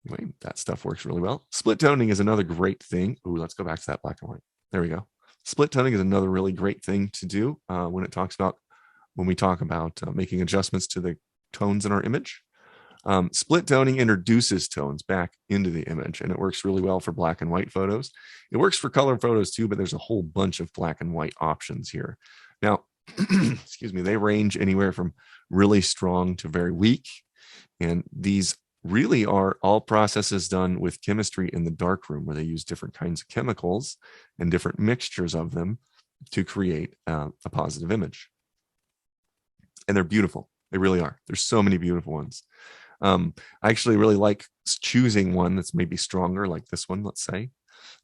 Anyway, that stuff works really well. Split toning is another great thing. Ooh, let's go back to that black and white. There we go. Split toning is another really great thing to do when we talk about making adjustments to the tones in our image. Split toning introduces tones back into the image, and it works really well for black and white photos. It works for color photos too, but there's a whole bunch of black and white options here. Now, excuse me, they range anywhere from really strong to very weak. And these really are all processes done with chemistry in the darkroom, where they use different kinds of chemicals and different mixtures of them to create a positive image. And they're beautiful. They really are. There's so many beautiful ones. I actually really like choosing one that's maybe stronger, like this one, let's say,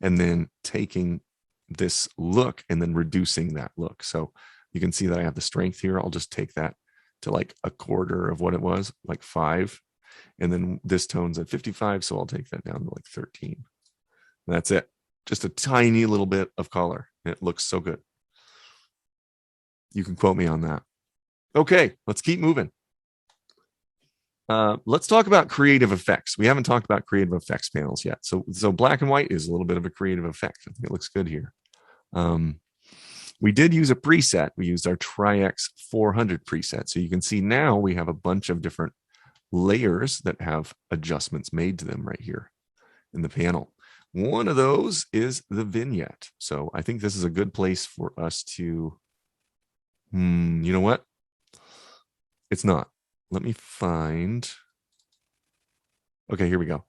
and then taking this look and then reducing that look. So you can see that I have the strength here. I'll just take that to like a quarter of what it was, like 5. And then this tone's at 55, so I'll take that down to like 13. And that's it. Just a tiny little bit of color. And it looks so good. You can quote me on that. Okay, let's keep moving. Let's talk about creative effects. We haven't talked about creative effects panels yet. So black and white is a little bit of a creative effect. I think it looks good here. We did use a preset. We used our Tri-X 400 preset. So you can see now we have a bunch of different layers that have adjustments made to them right here in the panel. One of those is the vignette. So I think this is a good place for us to, you know what? It's not. Let me find. Okay, here we go.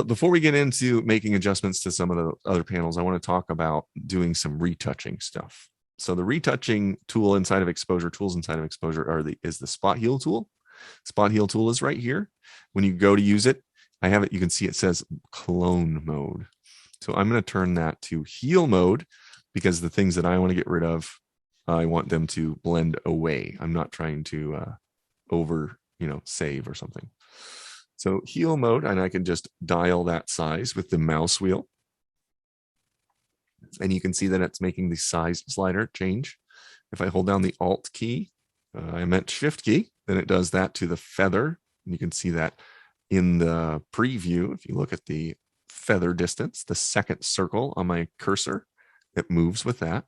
Before we get into making adjustments to some of the other panels, I want to talk about doing some retouching stuff. So the retouching tool inside of Exposure, tools inside of Exposure is the Spot Heal tool. Spot Heal tool is right here. When you go to use it, I have it. You can see it says clone mode. So I'm going to turn that to heal mode, because the things that I want to get rid of, I want them to blend away. I'm not trying to save or something. So heal mode, and I can just dial that size with the mouse wheel. And you can see that it's making the size slider change. If I hold down the Alt key, I meant Shift key, then it does that to the feather. And you can see that in the preview. If you look at the feather distance, the second circle on my cursor, it moves with that.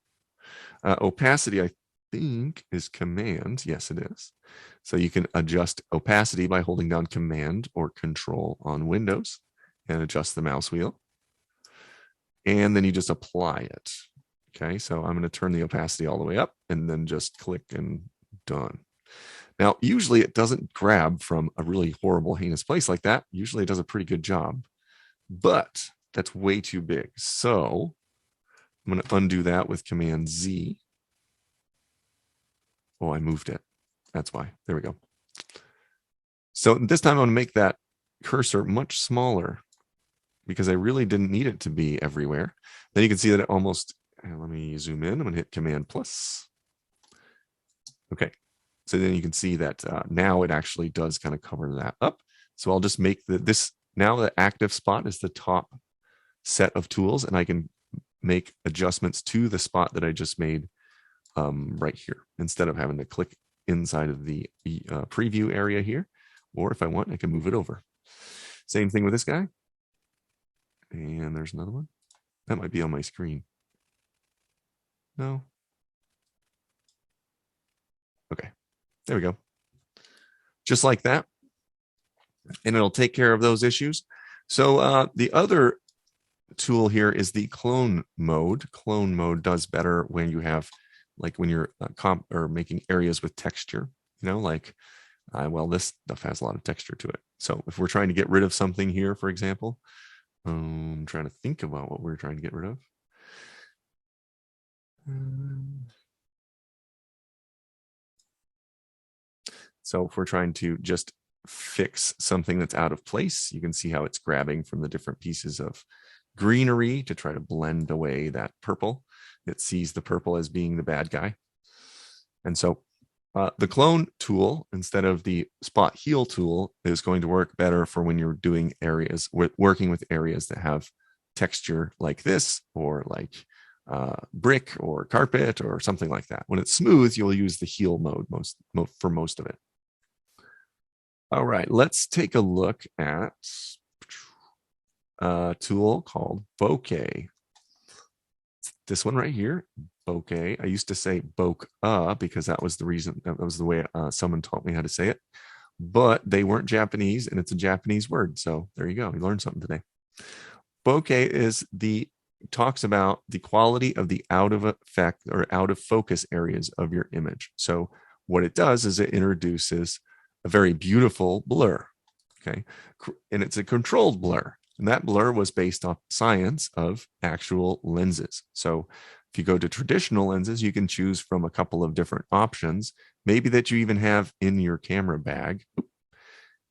Opacity, I think, is Command. Yes, it is. So you can adjust opacity by holding down Command or Control on Windows and adjust the mouse wheel. And then you just apply it. Okay, so I'm going to turn the opacity all the way up and then just click and done. Now, usually it doesn't grab from a really horrible, heinous place like that. Usually it does a pretty good job, but that's way too big. So I'm going to undo that with Command Z. Oh, I moved it. That's why. There we go. So this time I'm going to make that cursor much smaller, because I really didn't need it to be everywhere. Then you can see that it almost, let me zoom in. I'm going to hit Command plus. Okay. So then you can see that now it actually does kind of cover that up. So I'll just make now the active spot is the top set of tools, and I can make adjustments to the spot that I just made right here, instead of having to click inside of the preview area here. Or if I want, I can move it over. Same thing with this guy. And there's another one. That might be on my screen. No. Okay. There we go. Just like that. And it'll take care of those issues. So the other tool here is the clone mode. Clone mode does better when you have, like when you're making areas with texture, well, this stuff has a lot of texture to it. So if we're trying to get rid of something here, for example, I'm trying to think about what we're trying to get rid of. So if we're trying to just fix something that's out of place, you can see how it's grabbing from the different pieces of greenery to try to blend away that purple. It sees the purple as being the bad guy. And so the clone tool, instead of the spot heal tool, is going to work better for when you're doing areas, working with areas that have texture like this, or like brick or carpet or something like that. When it's smooth, you'll use the heal mode for most of it. All right, let's take a look at a tool called Bokeh. It's this one right here, Bokeh. I used to say Bokeh because that was the reason, that was the way someone taught me how to say it. But they weren't Japanese, and it's a Japanese word. So there you go. You learned something today. Bokeh talks about the quality of the out of effect or out of focus areas of your image. So what it does is it introduces a very beautiful blur. Okay. And it's a controlled blur. And that blur was based off science of actual lenses. So if you go to traditional lenses, you can choose from a couple of different options, maybe that you even have in your camera bag.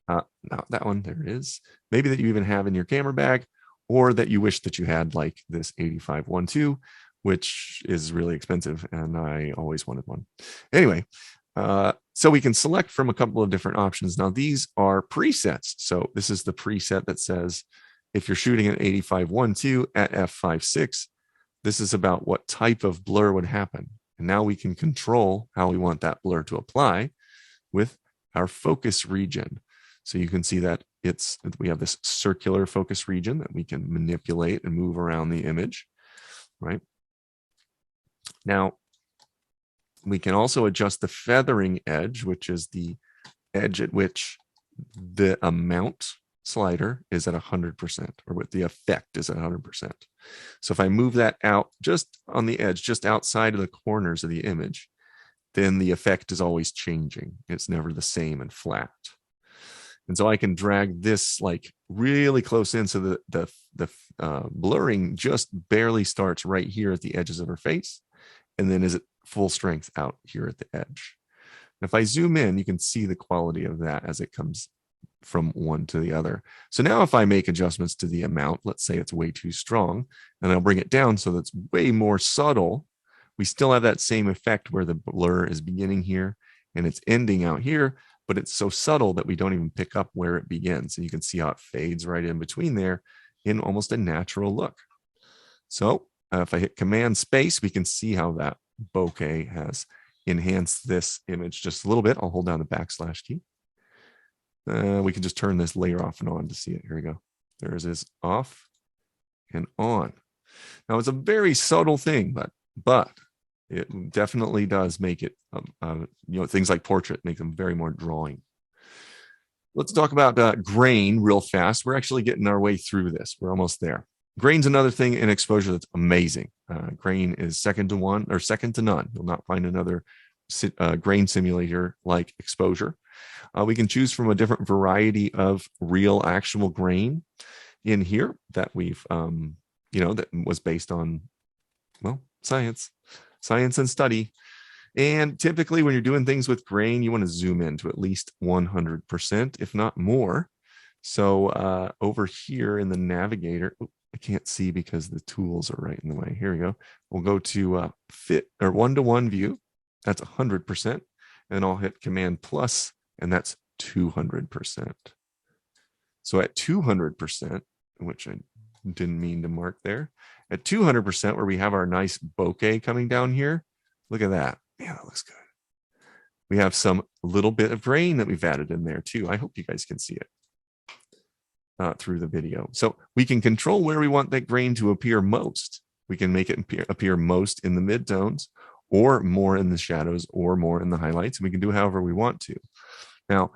Not that one, there it is. Maybe that you even have in your camera bag, or that you wish that you had, like this 8512, which is really expensive, and I always wanted one. Anyway, so we can select from a couple of different options. Now, these are presets. So this is the preset that says, if you're shooting an 8512 at f5.6, this is about what type of blur would happen. And now we can control how we want that blur to apply with our focus region. So you can see that we have this circular focus region that we can manipulate and move around the image, right? Now, we can also adjust the feathering edge, which is the edge at which the amount slider is at 100%, or what the effect is at 100%. So if I move that out just on the edge, just outside of the corners of the image, then the effect is always changing. It's never the same and flat. And so I can drag this like really close in, so the blurring just barely starts right here at the edges of her face, and then is at full strength out here at the edge. And if I zoom in, you can see the quality of that as it comes from one to the other. So now if I make adjustments to the amount, let's say it's way too strong, and I'll bring it down so that's way more subtle, we still have that same effect where the blur is beginning here and it's ending out here, but it's so subtle that we don't even pick up where it begins. And you can see how it fades right in between there in almost a natural look. So if I hit Command Space, we can see how that bokeh has enhanced this image just a little bit. I'll hold down the backslash key. We can just turn this layer off and on to see it. Here we go. There's this off and on. Now it's a very subtle thing, but it definitely does make it, things like portrait make them very more drawing. Let's talk about grain real fast. We're actually getting our way through this. We're almost there. Grain's another thing in exposure that's amazing. Grain is second to none. You'll not find another grain simulator like exposure. We can choose from a different variety of real actual grain in here that we've, that was based on, well, science and study. And typically when you're doing things with grain, you want to zoom in to at least 100%, if not more. So over here in the navigator, I can't see because the tools are right in the way. Here we go. We'll go to fit or one-to-one view. That's 100%. And I'll hit Command plus, and that's 200%. So at 200%, which I didn't mean to mark there, at 200%, where we have our nice bokeh coming down here, look at that. Man, that looks good. We have some little bit of grain that we've added in there too. I hope you guys can see it through the video. So we can control where we want that grain to appear most. We can make it appear most in the midtones, or more in the shadows, or more in the highlights. And we can do however we want to. Now,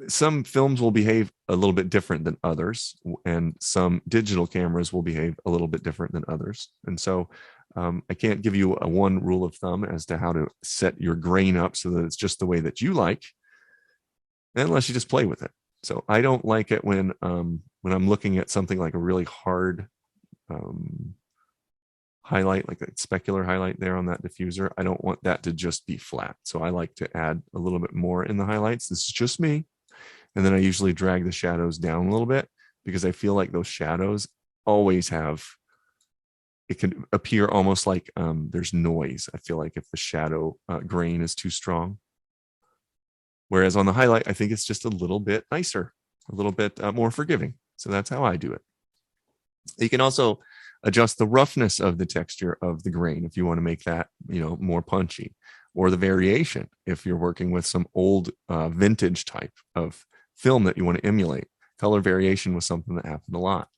some films will behave a little bit different than others, and some digital cameras will behave a little bit different than others. And so I can't give you a one rule of thumb as to how to set your grain up so that it's just the way that you like, unless you just play with it. So I don't like it when I'm looking at something like a really hard highlight, like a specular highlight there on that diffuser. I don't want that to just be flat. So I like to add a little bit more in the highlights. This is just me. And then I usually drag the shadows down a little bit, because I feel like those shadows always it can appear almost like there's noise. I feel like if the shadow grain is too strong. Whereas on the highlight, I think it's just a little bit nicer, a little bit more forgiving. So that's how I do it. You can also adjust the roughness of the texture of the grain if you want to make that, more punchy, or the variation if you're working with some old vintage type of film that you want to emulate. Color variation was something that happened a lot.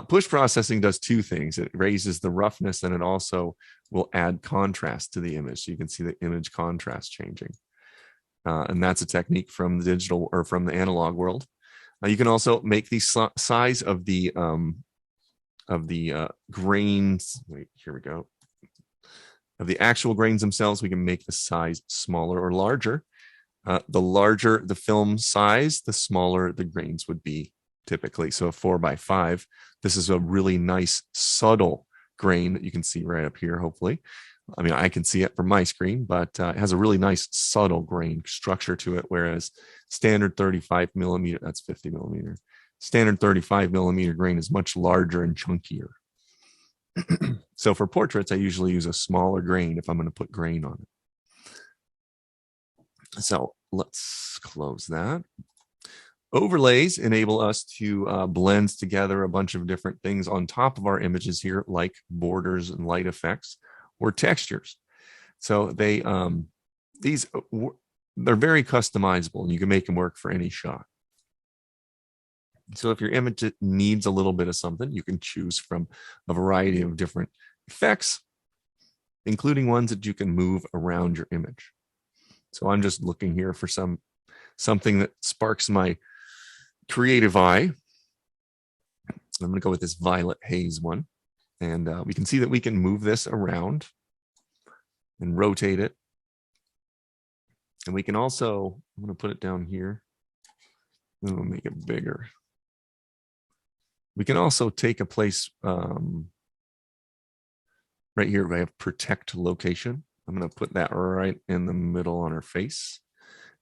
Push processing does two things. It raises the roughness and it also will add contrast to the image. So you can see the image contrast changing. And that's a technique from the digital or from the analog world. You can also make the size of the grains. Wait, here we go. Of the actual grains themselves, we can make the size smaller or larger. The larger the film size, the smaller the grains would be typically. So a 4x5. This is a really nice subtle grain that you can see right up here, hopefully. I mean, I can see it from my screen, but it has a really nice subtle grain structure to it, whereas standard 35 millimeter, that's 50 millimeter, standard 35 millimeter grain is much larger and chunkier. So for portraits, I usually use a smaller grain if I'm going to put grain on it. So let's close that. Overlays enable us to blend together a bunch of different things on top of our images here, like borders and light effects or textures. So they're very customizable and you can make them work for any shot. So if your image needs a little bit of something, you can choose from a variety of different effects, including ones that you can move around your image. So I'm just looking here for something that sparks my creative eye. I'm going to go with this violet haze one. And we can see that we can move this around and rotate it. And we can also, I'm going to put it down here. And we'll make it bigger. We can also take a place right here. We have protect location. I'm going to put that right in the middle on her face.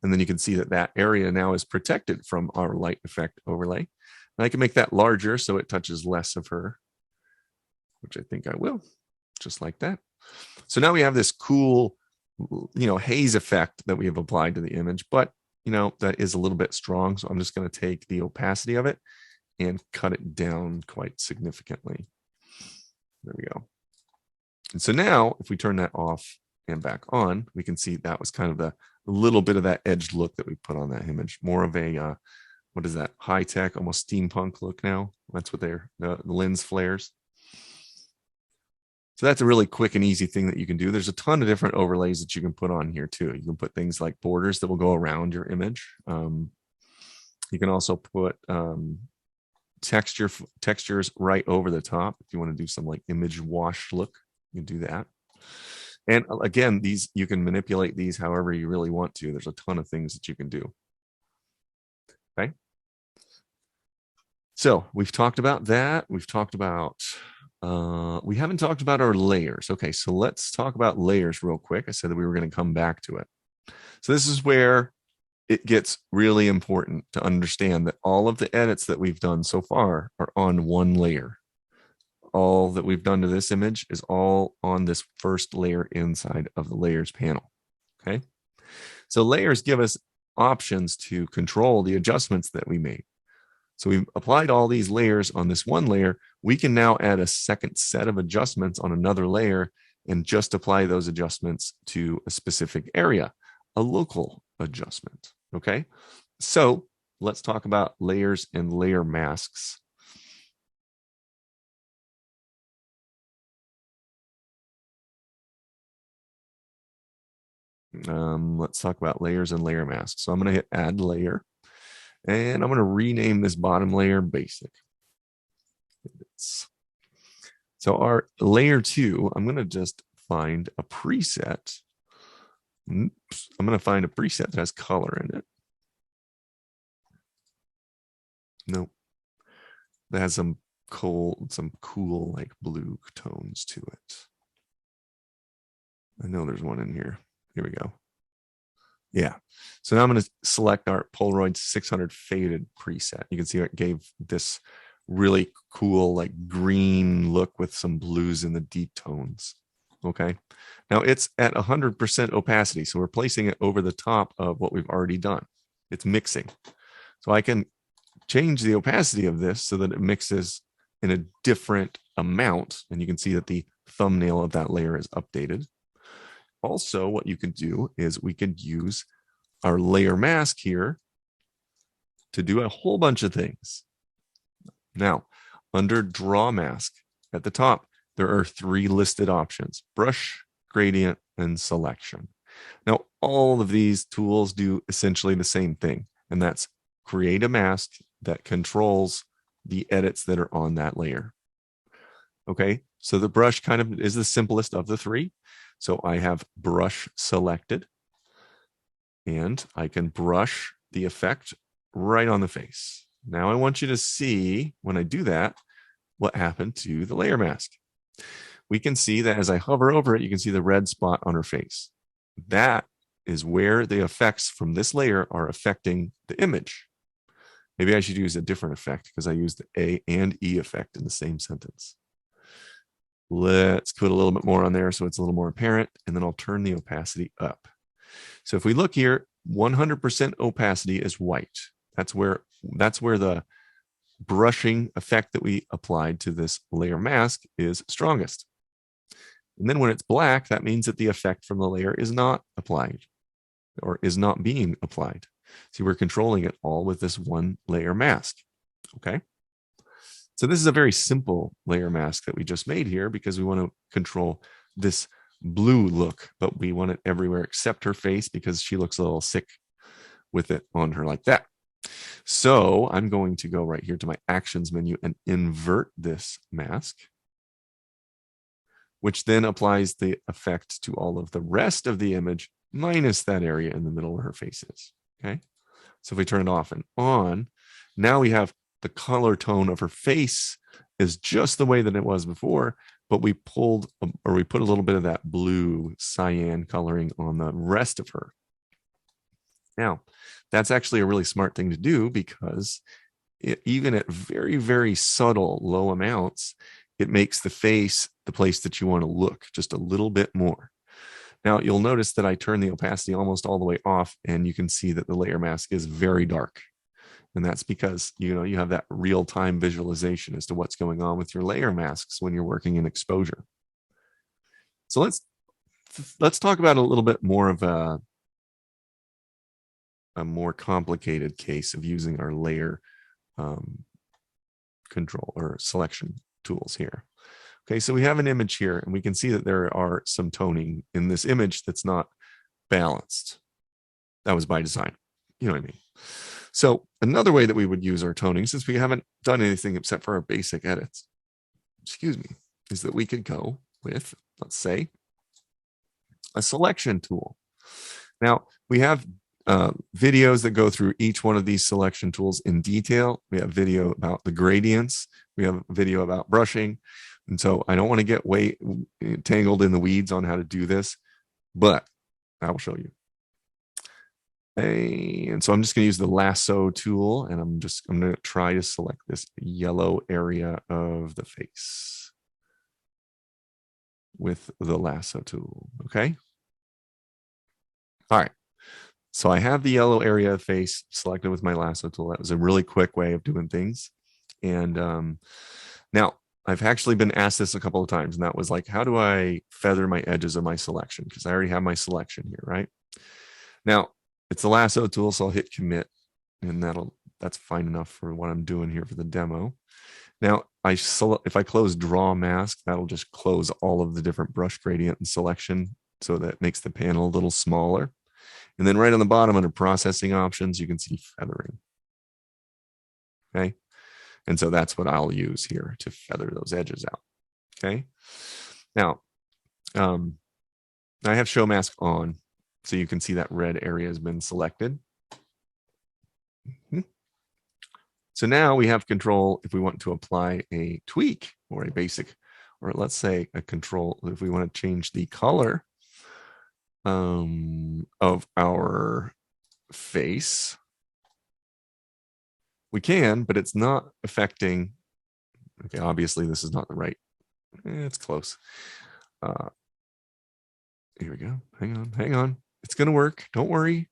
And then you can see that that area now is protected from our light effect overlay. And I can make that larger so it touches less of her, which I think I will, just like that. So now we have this cool, haze effect that we have applied to the image, but, that is a little bit strong. So I'm just going to take the opacity of it and cut it down quite significantly. There we go. And so now if we turn that off and back on, we can see that was kind of the little bit of that edged look that we put on that image. More of a, what is that? High tech, almost steampunk look now. That's what they're, the lens flares. So that's a really quick and easy thing that you can do. There's a ton of different overlays that you can put on here too. You can put things like borders that will go around your image. You can also put textures right over the top. If you want to do some like image wash look, you can do that. And again, these, you can manipulate these however you really want to. There's a ton of things that you can do. Okay. So we've talked about that. We've talked about, we haven't talked about our layers. Okay, so let's talk about layers real quick. I said that we were going to come back to it. So this is where it gets really important to understand that all of the edits that we've done so far are on one layer. All that we've done to this image is all on this first layer inside of the layers panel. Okay. So layers give us options to control the adjustments that we made. So we've applied all these layers on this one layer. We can now add a second set of adjustments on another layer and just apply those adjustments to a specific area, a local adjustment. Okay. So let's talk about layers and layer masks. Let's talk about layers and layer masks. So I'm going to hit add layer and I'm going to rename this bottom layer basic. So our layer 2, I'm going to just find a preset. Oops, I'm going to find a preset that has color in it. Nope. That has some cool like blue tones to it. I know there's one in here. Here we go. Yeah. So now I'm going to select our Polaroid 600 faded preset. You can see it gave this really cool like green look with some blues in the deep tones. Okay. Now it's at 100% opacity. So we're placing it over the top of what we've already done. It's mixing. So I can change the opacity of this so that it mixes in a different amount. And you can see that the thumbnail of that layer is updated. Also, what you can do is we can use our layer mask here to do a whole bunch of things. Now, under Draw Mask at the top, there are 3 listed options: brush, gradient, and selection. Now, all of these tools do essentially the same thing, and that's create a mask that controls the edits that are on that layer. Okay, so the brush kind of is the simplest of the 3. So I have brush selected, and I can brush the effect right on the face. Now I want you to see, when I do that, what happened to the layer mask. We can see that as I hover over it, you can see the red spot on her face. That is where the effects from this layer are affecting the image. Maybe I should use a different effect because I used the A and E effect in the same sentence. Let's put a little bit more on there so it's a little more apparent, and then I'll turn the opacity up. So if we look here, 100% opacity is white. That's where the brushing effect that we applied to this layer mask is strongest. And then when it's black, that means that the effect from the layer is not applied or is not being applied. See, we're controlling it all with this one layer mask. Okay. So this is a very simple layer mask that we just made here because we want to control this blue look, but we want it everywhere except her face because she looks a little sick with it on her like that. So I'm going to go right here to my actions menu and invert this mask, which then applies the effect to all of the rest of the image minus that area in the middle where her face is. Okay. So if we turn it off and on, now we have the color tone of her face is just the way that it was before, but we put a little bit of that blue cyan coloring on the rest of her. Now, that's actually a really smart thing to do because even at very, very subtle low amounts, it makes the face the place that you want to look just a little bit more. Now, you'll notice that I turn the opacity almost all the way off, and you can see that the layer mask is very dark. And that's because, you have that real-time visualization as to what's going on with your layer masks when you're working in exposure. So let's talk about a little bit more of a more complicated case of using our layer control or selection tools here. Okay, so we have an image here, and we can see that there are some toning in this image that's not balanced. That was by design. You know what I mean? So another way that we would use our toning, since we haven't done anything except for our basic edits, is that we could go with, let's say, a selection tool. Now, we have videos that go through each one of these selection tools in detail. We have video about the gradients. We have a video about brushing. And so I don't want to get way tangled in the weeds on how to do this, but I will show you. And so I'm just going to use the lasso tool, and I'm going to try to select this yellow area of the face with the lasso tool. Okay. All right. So I have the yellow area of face selected with my lasso tool. That was a really quick way of doing things. And now I've actually been asked this a couple of times, and that was like, how do I feather my edges of my selection? Because I already have my selection here, right? Now, it's the lasso tool, so I'll hit commit, and that's fine enough for what I'm doing here for the demo. Now, if I close draw mask, that'll just close all of the different brush gradient and selection, so that makes the panel a little smaller. And then right on the bottom under processing options, you can see feathering. Okay. And so that's what I'll use here to feather those edges out. Okay. Now, I have show mask on, so you can see that red area has been selected. So now we have control if we want to apply a tweak or a basic, or let's say a control if we want to change the color of our face. We can, but it's not affecting. Okay, obviously this is not the right. It's close. Here we go. Hang on. It's going to work. Don't worry.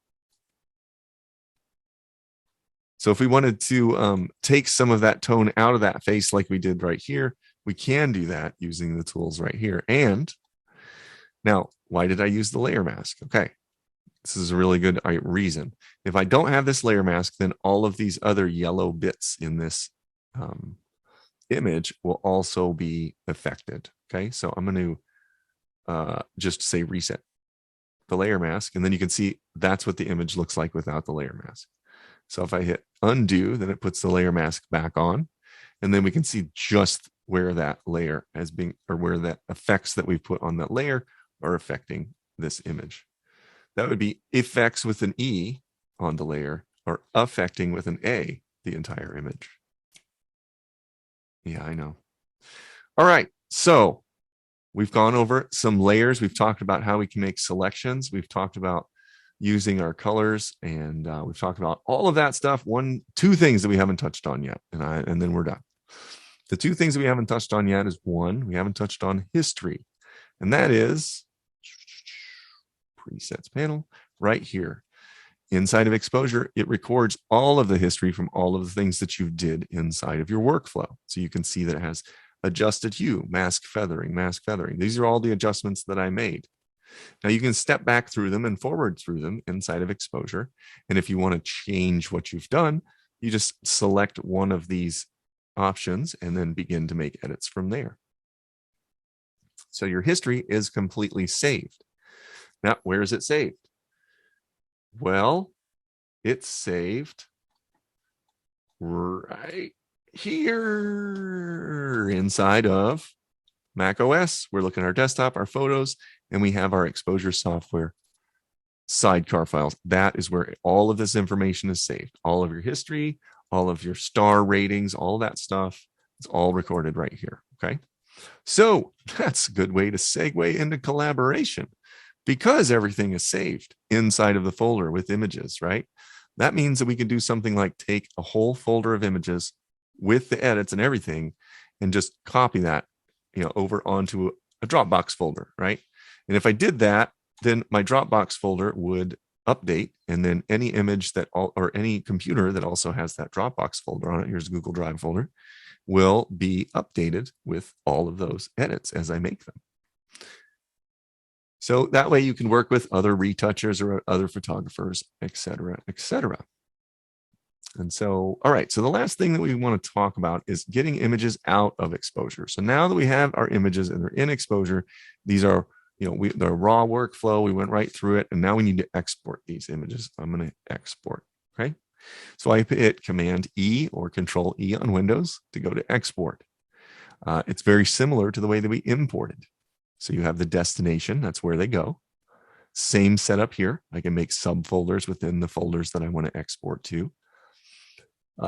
So if we wanted to take some of that tone out of that face like we did right here, we can do that using the tools right here. And now, why did I use the layer mask? Okay, this is a really good reason. If I don't have this layer mask, then all of these other yellow bits in this image will also be affected. Okay, so I'm going to just say reset the layer mask, and then you can see that's what the image looks like without the layer mask. So if I hit undo, then it puts the layer mask back on, and then we can see just where that layer has been, or where the effects that we've put on that layer are affecting this image. That would be effects with an E on the layer, or affecting with an A the entire image. Yeah, I know. All right, so we've gone over some layers. We've talked about how we can make selections. We've talked about using our colors, and we've talked about all of that stuff. Two things that we haven't touched on yet, and then we're done. The two things that we haven't touched on yet is, one, we haven't touched on history, and that is presets panel right here. Inside of exposure, it records all of the history from all of the things that you did inside of your workflow. So you can see that it has adjusted hue, mask feathering, mask feathering. These are all the adjustments that I made. Now you can step back through them and forward through them inside of exposure. And if you want to change what you've done, you just select one of these options and then begin to make edits from there. So your history is completely saved. Now, where is it saved? Well, it's saved right here inside of Mac OS. We're looking at our desktop, our photos, and we have our exposure software sidecar files. That is where all of this information is saved. All of your history, all of your star ratings, all that stuff, it's all recorded right here. Okay. So that's a good way to segue into collaboration, because everything is saved inside of the folder with images, right? That means that we can do something like take a whole folder of images with the edits and everything and just copy that, over onto a Dropbox folder, right? And if I did that, then my Dropbox folder would update, and then any image or any computer that also has that Dropbox folder on it, here's a Google Drive folder, will be updated with all of those edits as I make them. So that way you can work with other retouchers or other photographers, et cetera, et cetera. And so, all right, so the last thing that we want to talk about is getting images out of exposure. So now that we have our images and they're in exposure, these are, the raw workflow, we went right through it, and now we need to export these images. I'm going to export, okay? So I hit Command E or Control E on Windows to go to export. It's very similar to the way that we imported. So you have the destination, that's where they go. Same setup here. I can make subfolders within the folders that I want to export to.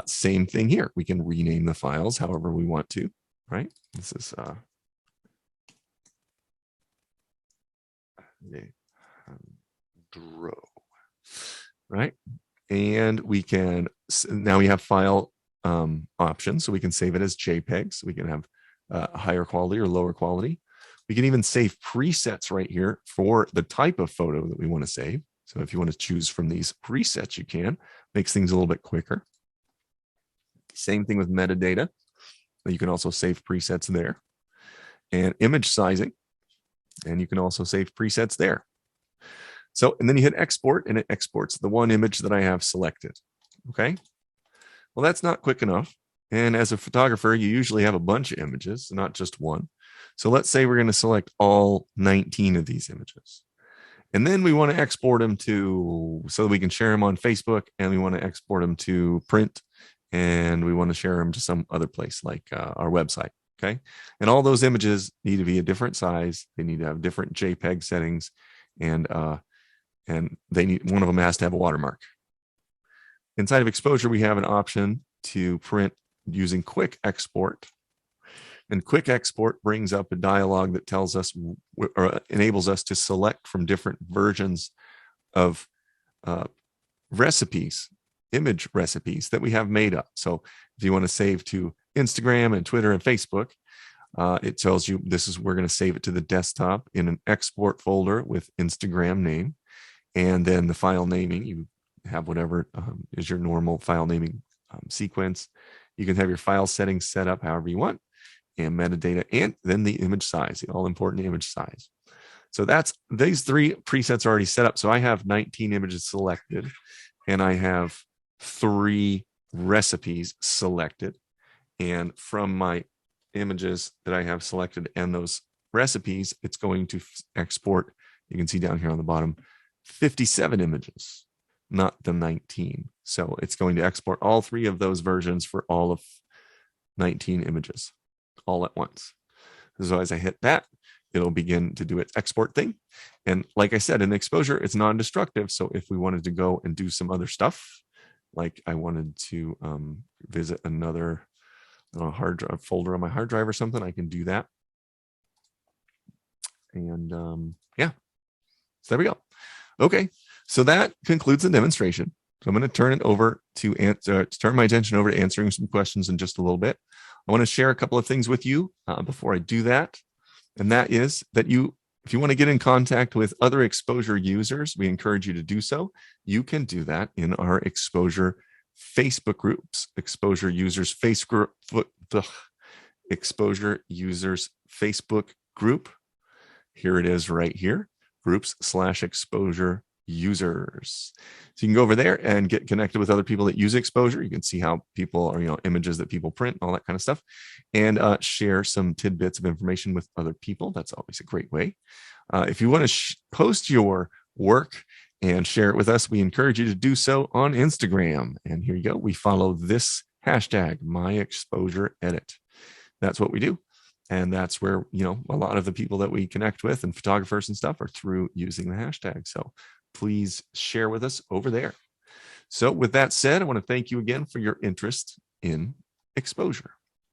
Same thing here. We can rename the files however we want to, right? This is Draw, right? And we can, now we have file options, so we can save it as JPEGs. We can have higher quality or lower quality. We can even save presets right here for the type of photo that we want to save. So if you want to choose from these presets, you can. Makes things a little bit quicker. Same thing with metadata. You can also save presets there. And image sizing. And you can also save presets there. So, and then you hit export, and it exports the one image that I have selected. Okay. Well, that's not quick enough. And as a photographer, you usually have a bunch of images, not just one. So let's say we're going to select all 19 of these images. And then we want to export them so that we can share them on Facebook, and we want to export them to print, and we want to share them to some other place like our website. Okay. And all those images need to be a different size. They need to have different JPEG settings, and they need, one of them has to have a watermark. Inside of exposure, we have an option to print using quick export. And quick export brings up a dialog that tells us, or enables us to select from different versions of recipes, image recipes that we have made up. So if you want to save to Instagram and Twitter and Facebook, it tells you we're going to save it to the desktop in an export folder with Instagram name. And then the file naming, you have whatever is your normal file naming sequence. You can have your file settings set up however you want, and metadata, and then the image size, the all important image size. So that's, these three presets are already set up. So I have 19 images selected, and I have 3 recipes selected. And from my images that I have selected and those recipes, it's going to export, you can see down here on the bottom, 57 images, not the 19. So it's going to export all 3 of those versions for all of 19 images all at once. So as I hit that, it'll begin to do its export thing. And like I said, in exposure, it's non-destructive. So if we wanted to go and do some other stuff, like I wanted to visit another hard drive folder on my hard drive or something, I can do that. And yeah, so there we go. Okay, so that concludes the demonstration. So I'm going to turn it over to turn my attention over to answering some questions in just a little bit. I want to share a couple of things with you before I do that. And that is that if you want to get in contact with other exposure users, we encourage you to do so. You can do that in our exposure Facebook groups, exposure users Facebook group. Here it is right here, groups/exposure users. So you can go over there and get connected with other people that use exposure. You can see how people are, images that people print, all that kind of stuff, and share some tidbits of information with other people. That's always a great way. If you want to post your work and share it with us, we encourage you to do so on Instagram. And here you go. We follow this hashtag, #myexposureedit. That's what we do. And that's where, a lot of the people that we connect with and photographers and stuff are through using the hashtag. So please share with us over there. So with that said, I want to thank you again for your interest in exposure.